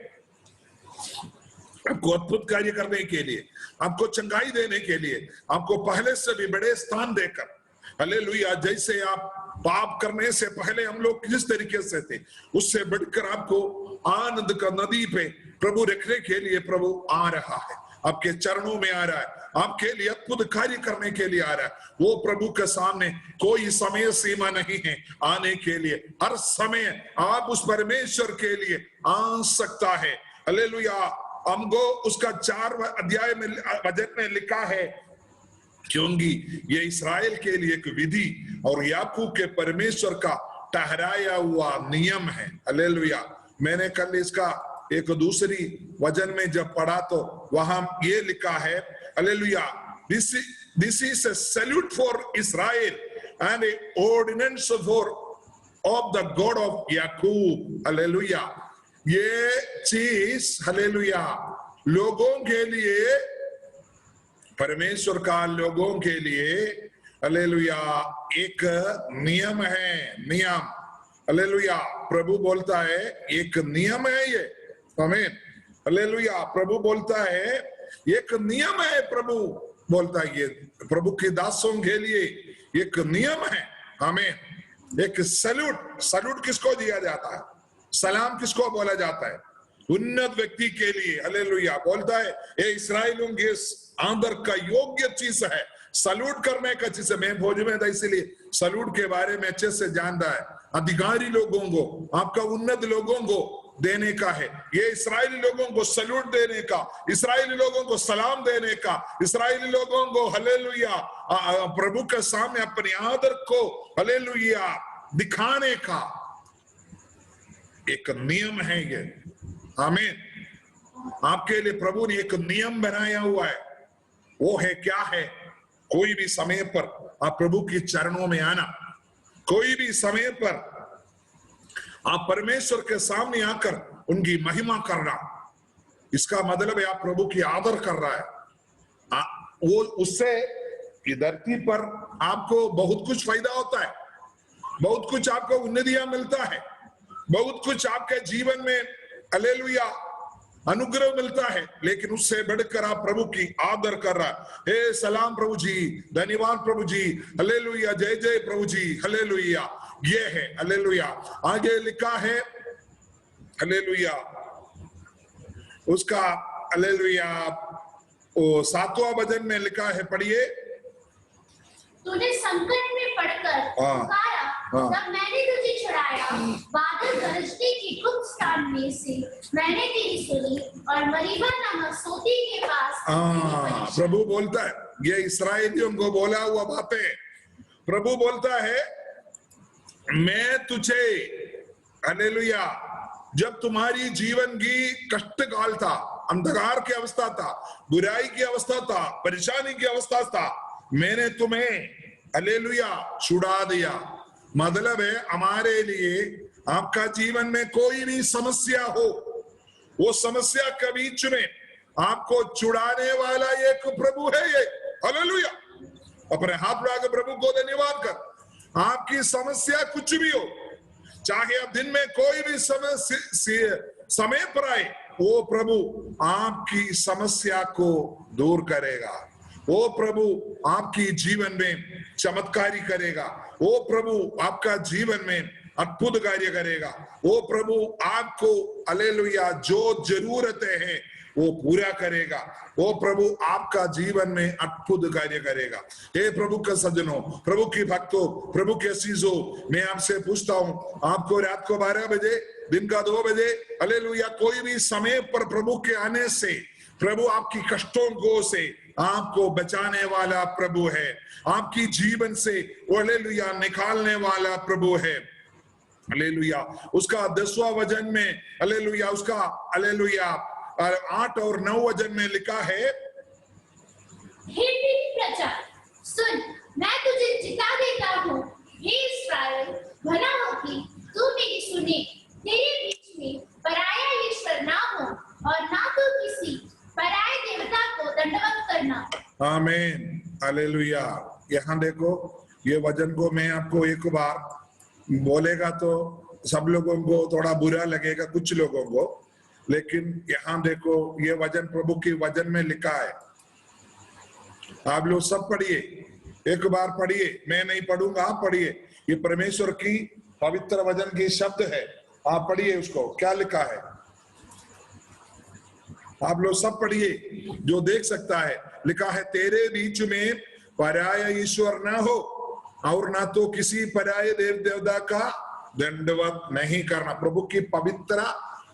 आपको अद्भुत कार्य करने के लिए, आपको चंगाई देने के लिए, आपको पहले से भी बड़े स्थान देकर, हालेलुया, जैसे आप पाप करने से पहले हम लोग किस तरीके से थे उससे बढ़कर आपको आनंद का नदी पे प्रभु रखने के लिए प्रभु आ रहा है, आपके चरणों में आ रहा है, आपके लिए अद्भुत कार्य करने के लिए आ रहा है। वो प्रभु के सामने कोई समय सीमा नहीं है आने के लिए, हर समय आप उस परमेश्वर के लिए आ सकता है। हालेलुया। हमको उसका 4 अध्याय में वचन में लिखा है, क्योंकि ये इस्राएल के लिए एक विधि और याकूब के परमेश्वर का ठहराया हुआ नियम है। हालेलुया। मैंने कल इसका एक दूसरी वचन में जब पढ़ा तो वहां ये लिखा है, hallelujah, this is a salute for Israel and a ordinance for of the God of Yakub, hallelujah. ये चीज हालेलुया लोगों के लिए, परमेश्वर का लोगों के लिए हालेलुया एक नियम है, नियम, हालेलुया। प्रभु बोलता है एक नियम है ये, आमीन, हालेलुया। प्रभु बोलता है एक नियम है, प्रभु बोलता है ये प्रभु के दासों के लिए एक नियम है, आमीन। एक सैल्यूट, सैल्यूट किसको दिया जाता है, सलाम किसको बोला जाता है, उन्नत व्यक्ति के लिए, हालेलुया। बोलता है ये इस्राएलियों के आदर का योग्य चीज है, सैल्यूट करने का चीज है। मैं भोज में था इसीलिए सैल्यूट के बारे में अच्छे से जानता है। अधिकारी लोगों को, आपका उन्नत लोगों को देने का है, ये इस्राएली लोगों को सैल्यूट देने का, इस्राएली लोगों को सलाम देने का, इस्राएली लोगों को हालेलुया प्रभु के सामने अपने आदर को हालेलुया दिखाने का एक नियम है ये, आमीन। आपके लिए प्रभु ने एक नियम बनाया हुआ है, वो है क्या है, कोई भी समय पर आप प्रभु के चरणों में आना, कोई भी समय पर आप परमेश्वर के सामने आकर उनकी महिमा करना, इसका मतलब है आप प्रभु की आदर कर रहा है। वो उससे धरती पर आपको बहुत कुछ फायदा होता है, बहुत कुछ आपको उन्नतियां मिलता है, बहुत कुछ आपके जीवन में हालेलुया अनुग्रह मिलता है, लेकिन उससे बढ़कर आप प्रभु की आदर कर रहा है। हे सलाम प्रभु जी, धन्यवाद प्रभु जी, हालेलुया, जय जय प्रभु जी, हालेलुया, ये है हालेलुया। आगे लिखा है हालेलुया उसका हालेलुया, वो 7वां वचन में लिखा है, पढ़िए। तूने संकट में पड़कर पुकारा, तब मैंने तुझे छुड़ाया, बादल गरजने की गुप्त स्थान में से मैंने तेरी सुनी, और मरीबा नामक सोती के पास प्रभु बोलता है, ये इस्राएलियों को बोला हुआ बातें, प्रभु बोलता है मैं तुझे हालेलुया, जब तुम्हारी जीवन की कष्ट काल था, अंधकार की अवस्था था, बुराई की अवस्था था, परेशानी की अवस्था था, मैंने तुम्हें हालेलुया छुड़ा दिया। मतलब है हमारे लिए आपका जीवन में कोई भी समस्या हो, वो समस्या के बीच में आपको छुड़ाने वाला एक प्रभु है ये, हालेलुया। अपने हाथ लगाकर प्रभु को धन्यवाद कर। आपकी समस्या कुछ भी हो, चाहे आप दिन में कोई भी समय पर आए, वो प्रभु आपकी समस्या को दूर करेगा, वो प्रभु आपकी जीवन में चमत्कारी करेगा, वो प्रभु आपका जीवन में अद्भुत कार्य करेगा, वो प्रभु आपको हालेलुया जो जरूरतें हैं वो पूरा करेगा, वो प्रभु आपका जीवन में अद्भुत कार्य करेगा। हे प्रभु के सज्जनों, प्रभु की भक्तों, प्रभु के अजीजों, मैं आपसे पूछता हूं, आपको रात को 12 बजे, दिन का 2 बजे हालेलुया कोई भी समय पर प्रभु के आने से प्रभु आपकी कष्टों को से आपको बचाने वाला प्रभु है, आपकी जीवन से हालेलुया निकालने वाला प्रभु है, हालेलुया। उसका 10वां वचन में हालेलुया, उसका हालेलुया 8 और 9 वचन में लिखा है, हे मेरी प्रजा सुन, मैं तुझे चिता देता हूँ, हे इस्राएल भला हो कि तू मेरी सुने, तेरे बीच में पराया ईश्वर ना हो, और ना तो किसी पराये देवता को दंडवत करना। आमीन, हालेलुया। यहाँ देखो, ये वचन को मैं आपको एक बार बोलेगा तो सब लोगों को थोड़ा बुरा लगेगा, कुछ लोगों को, लेकिन यहाँ देखो ये वचन प्रभु की वचन में लिखा है। आप लोग सब पढ़िए, एक बार पढ़िए, मैं नहीं पढ़ूंगा, आप पढ़िए। ये परमेश्वर की पवित्र वचन की शब्द है, आप पढ़िए उसको, क्या लिखा है आप लोग सब पढ़िए, जो देख सकता है। लिखा है, तेरे बीच में पराया ईश्वर ना हो, और ना तो किसी पराये देव देवता का दंडवत नहीं करना। प्रभु की पवित्र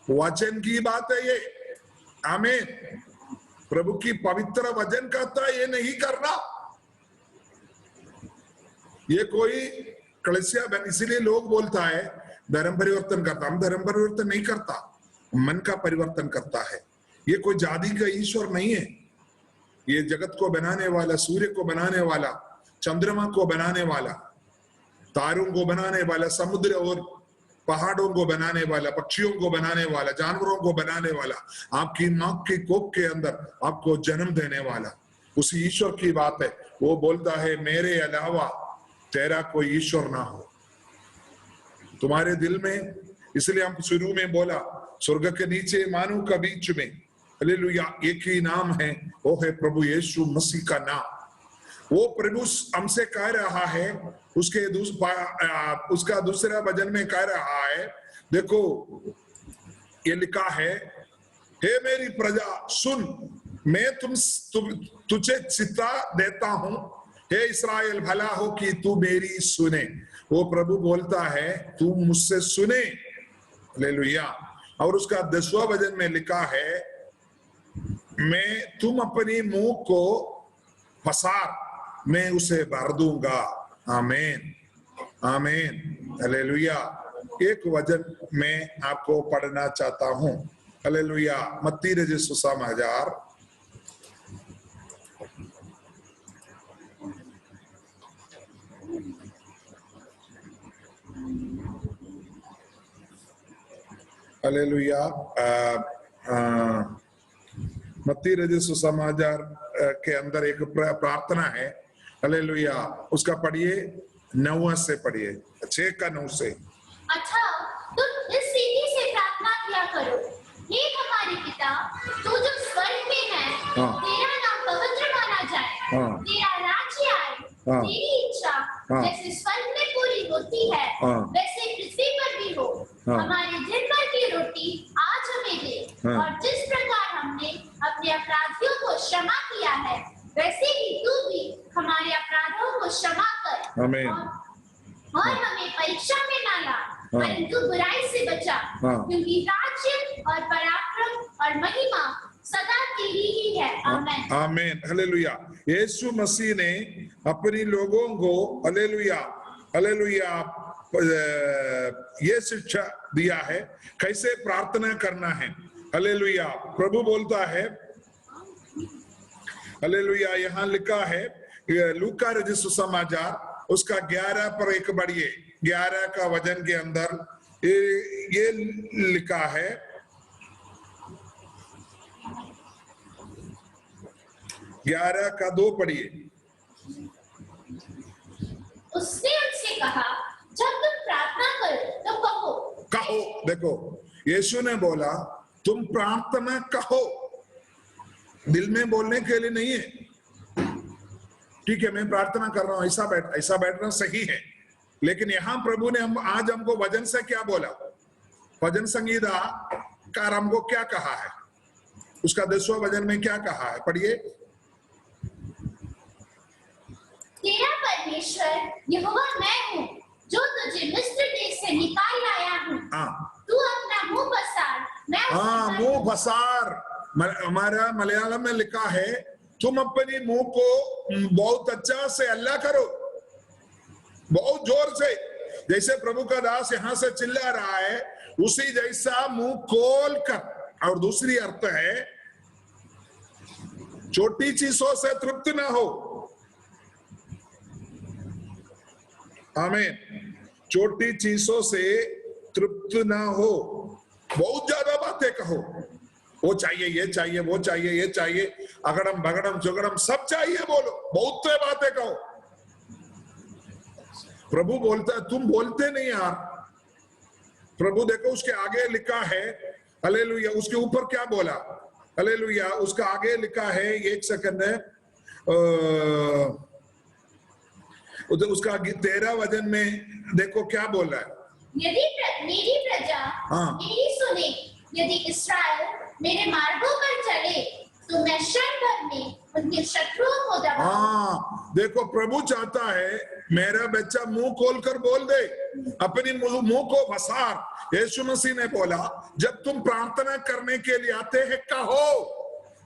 वचन की बात है ये, आमीन। प्रभु की पवित्र वचन कहता है ये नहीं करना। ये कोई कलसिया बन, इसीलिए लोग बोलता है धर्म परिवर्तन करता, हम धर्म परिवर्तन नहीं करता, मन का परिवर्तन करता है। ये कोई जाति का ईश्वर नहीं है, ये जगत को बनाने वाला, सूर्य को बनाने वाला, चंद्रमा को बनाने वाला, तारों को बनाने वाला, समुद्र और पहाड़ों को बनाने वाला, पक्षियों को बनाने वाला, जानवरों को बनाने वाला, आपकी मां की कोख के अंदर आपको जन्म देने वाला, उस ईश्वर की बात है। वो बोलता है मेरे अलावा तेरा कोई ईश्वर ना हो तुम्हारे दिल में। इसलिए हम शुरू में बोला स्वर्ग के नीचे मानव का बीच में, हालेलुया, एक ही नाम है, वो है प्रभु यीशु मसीह का नाम। वो प्रभु हमसे कह रहा है, उसका दूसरा वचन में कह रहा है, देखो ये लिखा है, हे मेरी प्रजा सुन, मैं तुझे चिता देता हूं, हे इस्राएल भला हो कि तू मेरी सुने। वो प्रभु बोलता है तू मुझसे सुने, हालेलुया। और उसका 10वां वचन में लिखा है, मैं तुम अपनी मुंह को पसार, मैं उसे भर दूंगा। आमीन आमीन, हालेलुया। एक वचन मैं आपको पढ़ना चाहता हूं, हालेलुया। मत्ती रचित सुसमाचार, हालेलुया, मत्ती रचित सुसमाचार के अंदर एक प्रार्थना है, हालेलुया। उसका पढ़िए 9 से पढ़िए, 6 का 9 से। अच्छा, तुम इस रीति से प्रार्थना किया करो, हे हमारे पिता तू जो स्वर्ग में है, तेरा नाम पवित्र माना जाए, तेरा राज्य आए, तेरी इच्छा जैसे स्वर्ग में पूरी होती है वैसे पृथ्वी पर भी हो। हमारे दिन भर की रोटी आज हमें दे, और जिस प्रकार हमने अपने अपराधियों को क्षमा किया है वैसे ही तू भी हमारे अपराधों को क्षमा कर। आमीन। और हमें परीक्षा में ना ला, परंतु बुराई से बचा, क्योंकि राज्य और पराक्रम और महिमा सदा तेरी ही है। आमीन आमीन, हालेलुया। यीशु मसीह ने अपने लोगों को, हालेलुया हालेलुया, ये शिक्षा दिया है कैसे प्रार्थना करना है, हालेलुया। प्रभु बोलता है, हालेलुया, यहाँ लिखा है लूका रचित सुसमाचार उसका 11 पर एक बढ़िए, 11 का वचन के अंदर ये लिखा है, 11 का 2 पढ़िए। उसने उनसे कहा, जब तुम प्रार्थना करो तो कहो। देखो यीशु ने बोला तुम प्रार्थना कहो, दिल में बोलने के लिए नहीं है। ठीक है, मैं प्रार्थना कर रहा हूं, ऐसा बैठना सही है, लेकिन यहां प्रभु ने आज हमको वचन से क्या बोला, भजन संगीता कार हमको क्या कहा है, उसका 10वां वचन में क्या कहा है, पढ़िए। तेरा परमेश्वर यहोवा मैं हूँ, जो तुझे मिस्र देश से निकाल लाया हूँ। तू अपना मुंह पसार, मैं मुंह पसार, हमारा मलयालम में लिखा है तुम अपनी मुंह को बहुत अच्छा से अल्लाह करो, बहुत जोर से, जैसे प्रभु का दास यहां से चिल्ला रहा है उसी जैसा मुंह खोल कर। और दूसरी अर्थ है छोटी चीजों से तृप्त ना हो, आमीन, छोटी चीजों से तृप्त ना हो, बहुत ज्यादा बातें कहो, वो चाहिए, ये चाहिए, वो चाहिए, ये चाहिए, अगड़म बगड़म जुगड़म सब चाहिए, बोलो, बहुत बातें कहो। प्रभु बोलता है तुम बोलते नहीं यार। प्रभु देखो उसके आगे लिखा है, हालेलुया, उसके ऊपर क्या बोला, हालेलुया, उसका आगे लिखा है, एक सेकंड है, उसका 13 वचन में देखो क्या बोल रहा है, यदि मेरी प्रजा मेरी सुने, यदि इस्राएल मेरे मार्गों पर चले, तो मैं क्षण भर में उनके शत्रुओं को दबाऊंगा। देखो प्रभु चाहता है मेरा बच्चा मुंह खोलकर बोल दे, अपनी मुंह को पसार। यीशु मसीह ने बोला जब तुम प्रार्थना करने के लिए आते हैं कहो,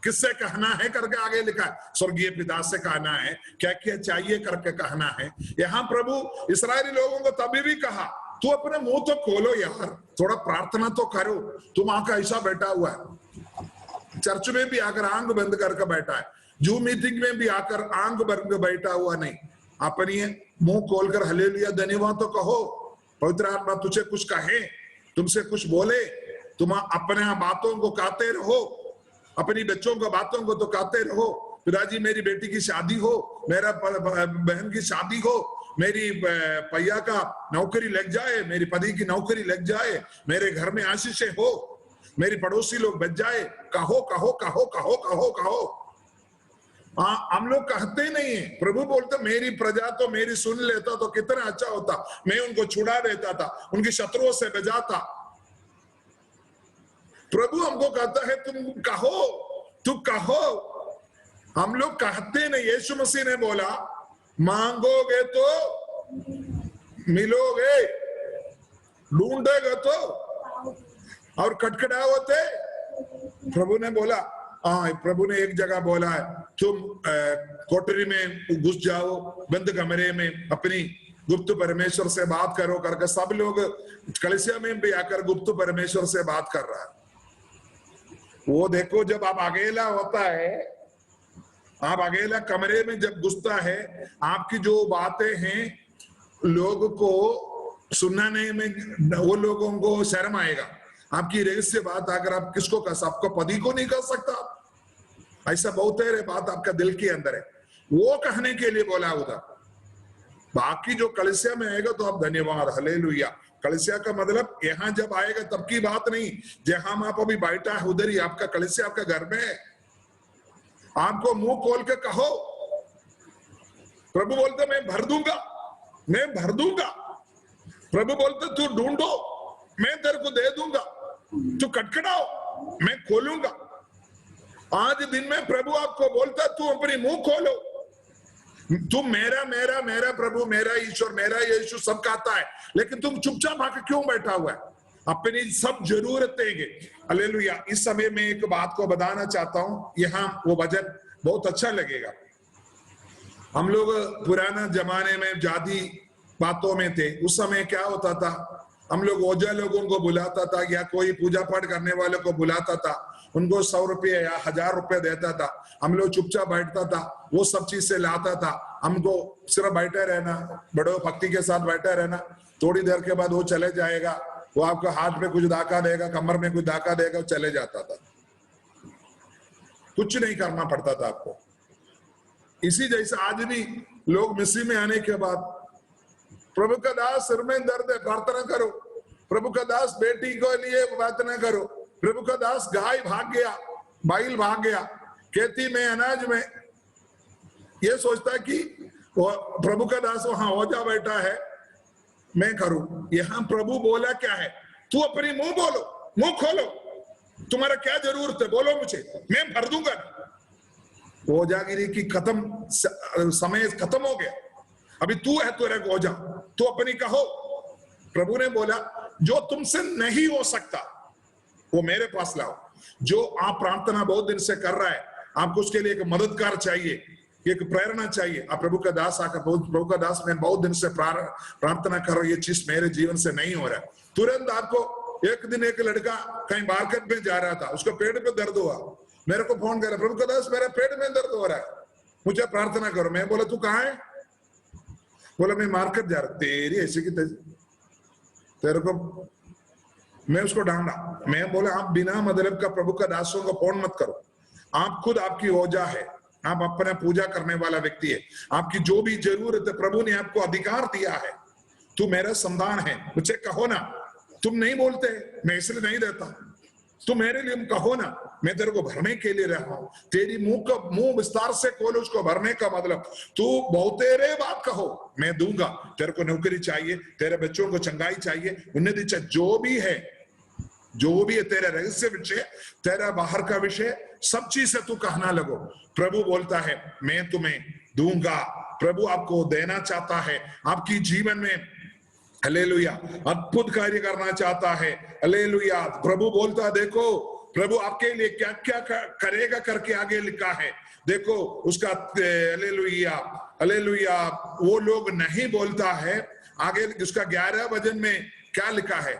किससे कहना है करके आगे लिखा है, स्वर्गीय पिता से कहना है, क्या क्या चाहिए करके कहना है। यहाँ प्रभु इस्राएली लोगों को तभी भी कहा तू अपने मुंह तो खोलो यार, थोड़ा प्रार्थना तो करो। तुम आकर ऐसा बैठा हुआ है, चर्च में भी आकर आंख बंद करके बैठा है, जूम मीटिंग में भी आकर आंख बंद बैठा हुआ नहीं, अपनी मुंह खोलकर हालेलुया धन्यवाद तो कहो। पवित्र आत्मा तुझे कुछ कहे, तुमसे कुछ बोले, तुम अपने बातों को कहते रहो, अपनी बच्चों को बातों को तो कहते रहो। पिताजी मेरी बेटी की शादी हो, मेरा बहन की शादी हो, मेरी भैया का नौकरी लग जाए, मेरी पति की नौकरी लग जाए, मेरे घर में आशीषें हो, मेरी पड़ोसी लोग बच जाए। कहो कहो कहो कहो कहो कहो। हम लोग कहते नहीं है। प्रभु बोलते मेरी प्रजा तो मेरी सुन लेता तो कितना अच्छा होता, मैं उनको छुड़ा देता था, उनकी शत्रुओं से बचाता। प्रभु हमको कहता है तुम कहो, तू कहो। हम लोग कहते नहीं। यीशु मसीह ने बोला मांगोगे तो मिलोगे, ढूंढोगे तो और खटखटाओगे। प्रभु ने बोला, हाँ प्रभु ने एक जगह बोला है तुम कोठरी में घुस जाओ, बंद कमरे में अपनी गुप्त परमेश्वर से बात करो करके सब लोग कलीसिया में भी आकर गुप्त परमेश्वर से बात कर रहा है। वो देखो जब आप अकेला होता है, आप अकेला कमरे में जब घुसता है, आपकी जो बातें हैं लोग को सुनने में वो लोगों को शर्म आएगा। आपकी रहस्य बात अगर आप किसको कह, आपको पति को नहीं कह सकता। ऐसा बहुत है बात आपका दिल के अंदर है, वो कहने के लिए बोला उधर। बाकी जो कलीसिया में आएगा तो आप धन्यवाद हालेलुया। कलीसिया का मतलब यहाँ जब आएगा तब की बात नहीं, जहां आप अभी बैठा है उधर ही आपका कलीसिया आपका घर में है। आपको मुंह खोल के कहो। प्रभु बोलते मैं भर दूंगा, मैं भर दूंगा। प्रभु बोलते तू ढूंढो, मैं तेरे को दे दूंगा। तू खटखटाओ, मैं खोलूंगा। आज दिन में प्रभु आपको बोलता तू अपनी मुंह खोलो। तुम मेरा मेरा मेरा प्रभु, मेरा ईश्वर, मेरा यीशु सब कहता है, लेकिन तुम चुपचाप आके क्यों बैठा हुआ है? अपनी सब जरूरतें के हालेलुया। इस समय में एक बात को बताना चाहता हूं, यहाँ वो वचन बहुत अच्छा लगेगा। हम लोग पुराना जमाने में जाति बातों में थे। उस समय क्या होता था, हम लोग ओझा लोगों को बुलाता था या कोई पूजा पाठ करने वाले को बुलाता था, उनको 100 रुपये या 1000 रुपये देता था। हम लोग चुपचाप बैठता था, वो सब चीज से लाता था। हमको सिर्फ बैठे रहना, बड़ो भक्ति के साथ बैठे रहना। थोड़ी देर के बाद वो चले जाएगा, वो आपको हाथ में कुछ धाका देगा, कमर में कुछ धाका देगा, चले जाता था। कुछ नहीं करना पड़ता था आपको। इसी जैसे आज भी लोग मिस्री में आने के बाद प्रभु का दास सिर में दर्द है, प्रार्थना करो। प्रभु का दास बेटी को लिए प्रार्थना करो। प्रभु का दास गाय भाग गया, बैल भाग गया, खेती में अनाज में, ये सोचता है कि प्रभु का दास वहां ओझा बैठा है, मैं करूं। यहां प्रभु बोला क्या है, तू अपनी मुंह बोलो, मुंह खोलो, तुम्हारा क्या जरूरत है बोलो मुझे, मैं भर दूंगा। ओझागिरी की खत्म, समय खत्म हो गया। अभी तू है तेरे को ओझा, तू अपनी कहो। प्रभु ने बोला जो तुमसे नहीं हो सकता वो मेरे पास लाओ। जो आप प्रार्थना बहुत दिन से कर रहा है, आपको उसके लिए एक मददगार चाहिए, एक प्रेरणा चाहिए। आप प्रभु का दास आकर, प्रभु का दास मैं बहुत दिन से प्रार्थना कर रहा हूं, ये चीज मेरे जीवन से नहीं हो रहा है। तुरंत आपको एक दिन एक लड़का कहीं मार्केट में जा रहा था, उसको पेट पे दर्द हुआ, मेरे को फोन कर, प्रभु का दास मेरे पेट में दर्द हो रहा है, मुझे प्रार्थना करो। मैं बोला तू कहाँ है? बोला मैं मार्केट जा रहा। तेरी ऐसी की तेरे को, मैं उसको डांटा। मैं बोला आप बिना मतलब का प्रभु का दासों को फोन मत करो। आप खुद आपकी ओझा है, आप अपना पूजा करने वाला व्यक्ति है। आपकी जो भी जरूरत है प्रभु ने आपको अधिकार दिया है। तू मेरा संतान है, मुझे कहो ना। तुम नहीं बोलते, मैं इसलिए नहीं देता। तू मेरे लिए कहो ना, मैं तेरे को भरने के लिए रहा हूं। तेरी मुंह विस्तार से खोलो, उसको भरने का मतलब तू बहुतेरे बात कहो, मैं दूंगा। तेरे को नौकरी चाहिए, तेरे बच्चों को चंगाई चाहिए, उन्नति चाहिए, जो भी है, जो भी है, तेरा रहस्य विषय, तेरा बाहर का विषय, सब चीज से तू कहना लगो। प्रभु बोलता है मैं तुम्हें दूंगा। प्रभु आपको देना चाहता है, आपकी जीवन में हालेलुया अद्भुत कार्य करना चाहता है। हालेलुया। प्रभु बोलता है देखो प्रभु आपके लिए क्या क्या करेगा करके आगे लिखा है, देखो उसका। Hallelujah hallelujah. वो लोग नहीं बोलता है आगे, उसका 11 वचन में क्या लिखा है,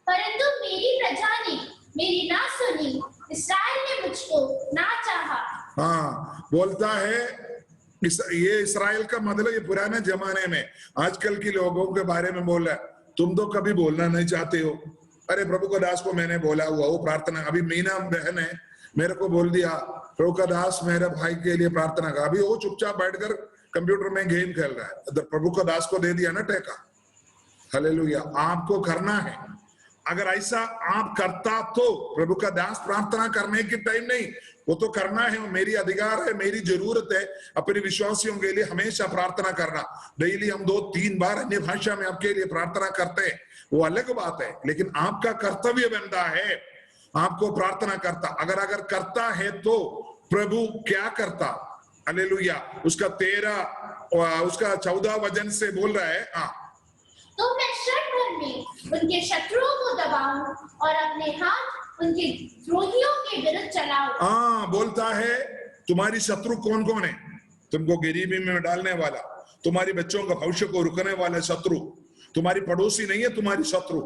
परंतु मेरी प्रजा ने मेरी ना सुनी, इस्राएल ने मुझको ना चाहा। हाँ बोलता है ये इस्राएल का मतलब ये पुराने जमाने में आजकल के लोगों के बारे में बोल रहा है, तुम तो कभी बोलना नहीं चाहते हो। अरे प्रभु का दास को मैंने बोला हुआ वो प्रार्थना, अभी मीना बहन है मेरे को बोल दिया प्रभु का दास मेरे भाई के लिए प्रार्थना कर, अभी वो चुपचाप बैठकर कंप्यूटर में गेम खेल रहा है, तो प्रभु का दास को दे दिया ना टेका। हालेलुया। आपको करना है, अगर ऐसा आप करता तो प्रभु का दास प्रार्थना करने की टाइम नहीं, वो तो करना है, मेरी अधिकार है, मेरी जरूरत है अपने विश्वासियों के लिए हमेशा प्रार्थना करना। डेली हम 2-3 बार अन्य भाषा में आपके लिए प्रार्थना करते हैं, वो अलग बात है, लेकिन आपका कर्तव्य बनता है आपको प्रार्थना करता। अगर करता है तो प्रभु क्या करता। हालेलुया। उसका 14 वचन से बोल रहा है, हाँ, तो मैं क्षण भर में उनके शत्रुओं को दबाऊं और अपने हाथ उनके द्रोहियों के विरुद्ध चलाऊं। हाँ, बोलता है तुम्हारी शत्रु कौन कौन है, तुमको गरीबी में डालने वाला, तुम्हारी बच्चों का भविष्य को रुकने वाला शत्रु, तुम्हारी पड़ोसी नहीं है, तुम्हारी शत्रु।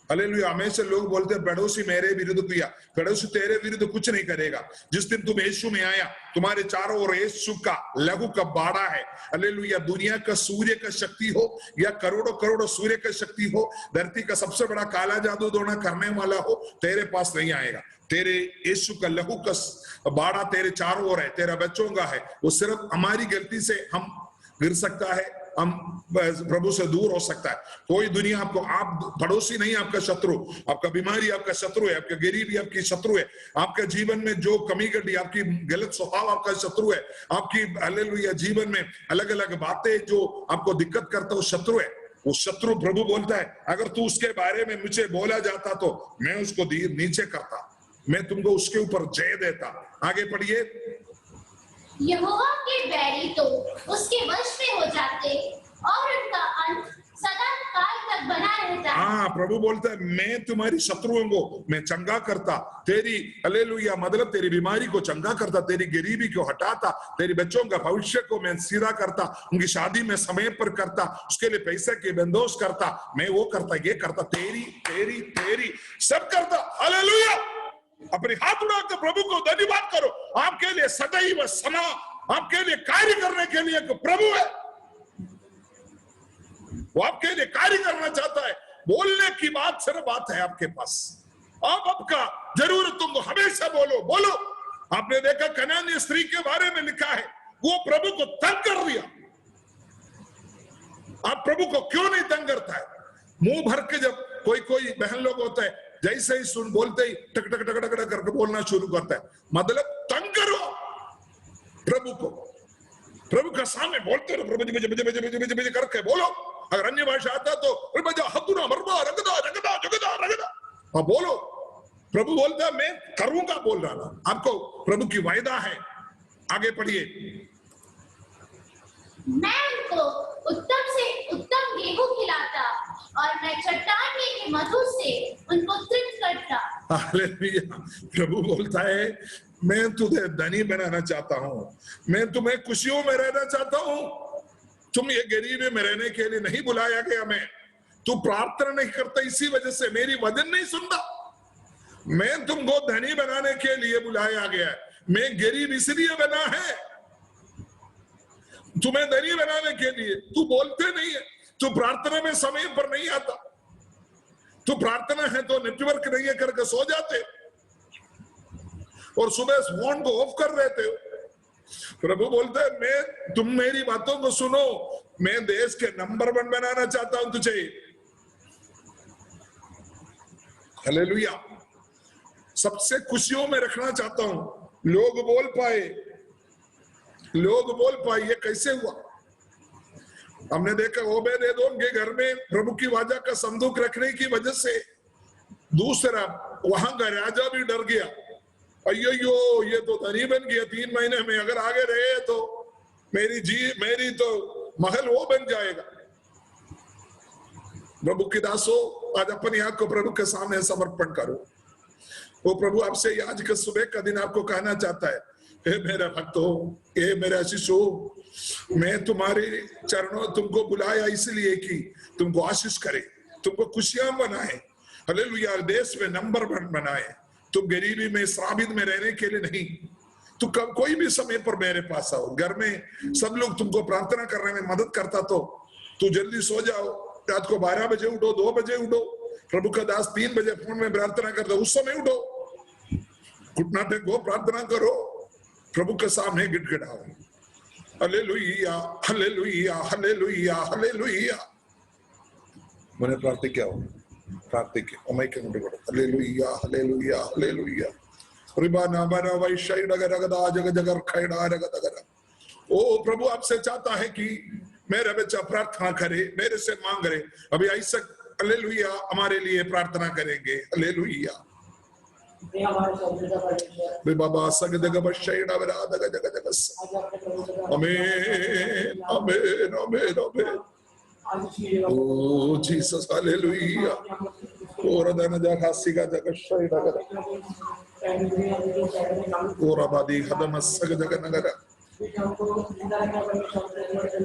हालेलुया। हमेशा लोग बोलते हैं पड़ोसी मेरे विरुद्ध किया, पड़ोसी तेरे विरुद्ध कुछ नहीं करेगा। जिस दिन तुम यीशु में आया, तुम्हारे चारों ओर यीशु का लहू का बाड़ा है। हालेलुया। दुनिया का सूर्य का शक्ति हो या करोड़ों करोड़ों सूर्य का शक्ति हो, धरती का सबसे बड़ा काला जादू दोना करने वाला हो, तेरे पास नहीं आएगा। तेरे यीशु का लहू का बाड़ा तेरे चारों ओर है, तेरा बच्चों का है। वो सिर्फ हमारी गलती से हम गिर सकता है, हम प्रभु से दूर हो सकता है। कोई दुनिया आपको, आप पड़ोसी नहीं, आपका शत्रु, आपका बीमारी आपका शत्रु है, आपका गरीबी आपकी शत्रु है, आपका जीवन में जो कमी घटी, आपकी गलत स्वभाव आपका शत्रु है, आपकी हालेलुया जीवन में अलग अलग बातें जो आपको दिक्कत करता है, वो शत्रु है। वो शत्रु प्रभु बोलता है अगर तू उसके बारे में मुझे बोला जाता तो मैं उसको नीचे करता, मैं तुमको उसके ऊपर जय देता। आगे पढ़िए। यहोवा के बैरी तो उसके वश में हो जाते और उनका अंत सदा काल तक बना रहता है। हाँ, प्रभु बोलता है मैं तुम्हारी शत्रुओं को मैं चंगा करता, तेरी हालेलुया मतलब तेरी बीमारी को चंगा करता, तेरी गरीबी को हटाता, तेरी बच्चों का भविष्य को मैं सीधा करता, उनकी शादी में समय पर करता, उसके लिए पैसे के बंदोबस्त करता, मैं वो करता, ये करता, तेरी तेरी तेरी सब करता। हालेलुया। अपने हाथ उठाकर प्रभु को धन्यवाद करो। आपके लिए सदैव समा आपके लिए कार्य करने के लिए एक प्रभु है, वो आपके लिए कार्य करना चाहता है। बोलने की बात सिर्फ बात है आपके पास, आप आपका जरूरत तुमको हमेशा बोलो बोलो। आपने देखा कनानी स्त्री के बारे में लिखा है, वो प्रभु को तंग कर दिया। आप प्रभु को क्यों नहीं तंग करता है। मुंह भर के जब कोई बहन लोग होता है, जैसे ही सुन बोलते ही टक टक टक टक करके बोलना शुरू करता है, मतलब तंग करो प्रभु को। प्रभु का सामने बोलते रहो, प्रभु जी करके बोलो। अगर अन्य भाषा आता तो हतुना मरदा रगदा रगदा जगदा रगदा, हाँ बोलो। प्रभु बोलता है मैं करूंगा, बोल रहा था आपको, प्रभु की वायदा है। आगे पढ़िए। मैं उनको उत्तम से उत्तम गेहूं खिलाता और मैं चट्टान में के मधु से उनको तृप्त करता। हालेलुया। प्रभु बोलता है मैं तुझे धनी बनाना चाहता हूं, मैं तुम्हें खुशियों में रहना चाहता हूं। तुम ये गरीबी में रहने के लिए नहीं बुलाया गया। मैं तू प्रार्थना नहीं करता, इसी वजह से मेरी वचन नहीं सुनता। मैं तुमको धनी बनाने के लिए बुलाया गया है, मैं गरीब इसलिए बना है तुम्हें धनी बनाने के लिए। तू बोलते नहीं है, तू प्रार्थना में समय पर नहीं आता, तू प्रार्थना है तो नेटवर्क नहीं है करके सो जाते और सुबह फोन को ऑफ कर देते हो। प्रभु बोलते है मैं तुम मेरी बातों को सुनो, मैं देश के नंबर 1 बनाना चाहता हूं तुझे। हालेलुया। सबसे खुशियों में रखना चाहता हूं। लोग बोल पाए ये कैसे हुआ। हमने देखा ओबेदेदोम के घर में प्रभु की वाचा का संदूक रखने की वजह से दूसरा वहां का राजा भी डर गया। अयो ये तो धनी बन गया 3 महीने में, अगर आगे रहे तो मेरी तो महल वो बन जाएगा। प्रभु की दासो, आज अपनी आंख को प्रभु के सामने समर्पण करो। वो प्रभु आपसे आज के सुबह का दिन आपको कहना चाहता है, हे मेरा भक्तो, हे मेरा शिशु, मैं तुम्हारे चरणों तुमको बुलाया इसलिए कि तुमको आशीष करे, तुमको खुशियां बनाए। हालेलुया। देश में नंबर 1 बनाए। तुम गरीबी में श्रापित में रहने के लिए नहीं, तो कोई भी समय पर मेरे पास आओ। घर में सब लोग तुमको प्रार्थना करने में मदद करता तो तू जल्दी सो जाओ, रात को 12 बजे उठो, 2 बजे उठो, प्रभु का दास 3 बजे फोन में प्रार्थना करता, उस समय उठो, घुटना टेको, प्रार्थना करो, प्रभु के सामने गिड़गिड़ाओ। Hallelujah, hallelujah, hallelujah, hallelujah. मैंने प्रार्थना क्या हो, प्रार्थना के ओमेके मुझे बड़ा हालेलुया, हालेलुया, हालेलुया। रिबाना बना वैशाई डगर गदा जग जगर खैडा रगद गदा। ओ प्रभु आपसे चाहता है कि मेरा बच्चा प्रार्थना करे, मेरे से मांग रहे। अभी ऐसा हालेलुया हमारे लिए प्रार्थना करेंगे। हालेलुया। बाबा सगदग बशैडा बरादग जग जगस। आमीन, आमीन, आमीन, आमीन। Oh Jesus, hallelujah. Ora dana jaga siga jaga shayda gada. Ora badi hadam saga jaga nagara.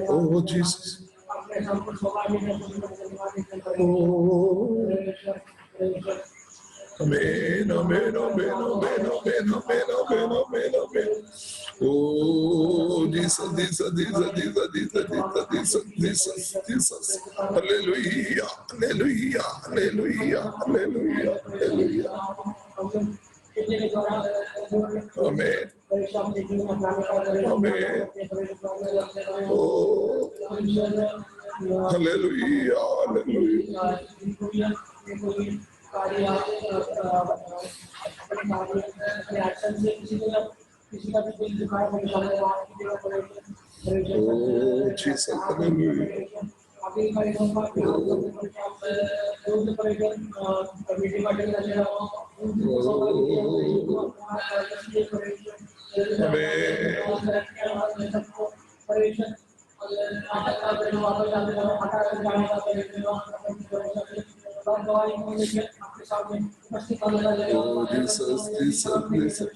Oh Jesus. Oh. Amen, amen, amen, amen, amen, amen, amen, amen, amen. Oh Jesus, Jesus, Jesus, Jesus, Jesus, Jesus, Jesus, Jesus. Hallelujah, hallelujah, hallelujah, hallelujah, hallelujah. Amen. Amen. Oh, hallelujah, hallelujah. Oh Jesus, hallelujah. Oh Jesus, Jesus, Jesus.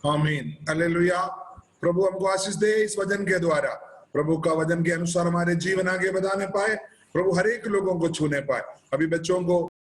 आमीन, hallelujah. प्रभु हमको आशीष दे इस वचन के द्वारा, प्रभु का वचन के अनुसार हमारे जीवन आगे बढ़ाने पाए, प्रभु हर एक लोगों को छूने पाए। अभी बच्चों को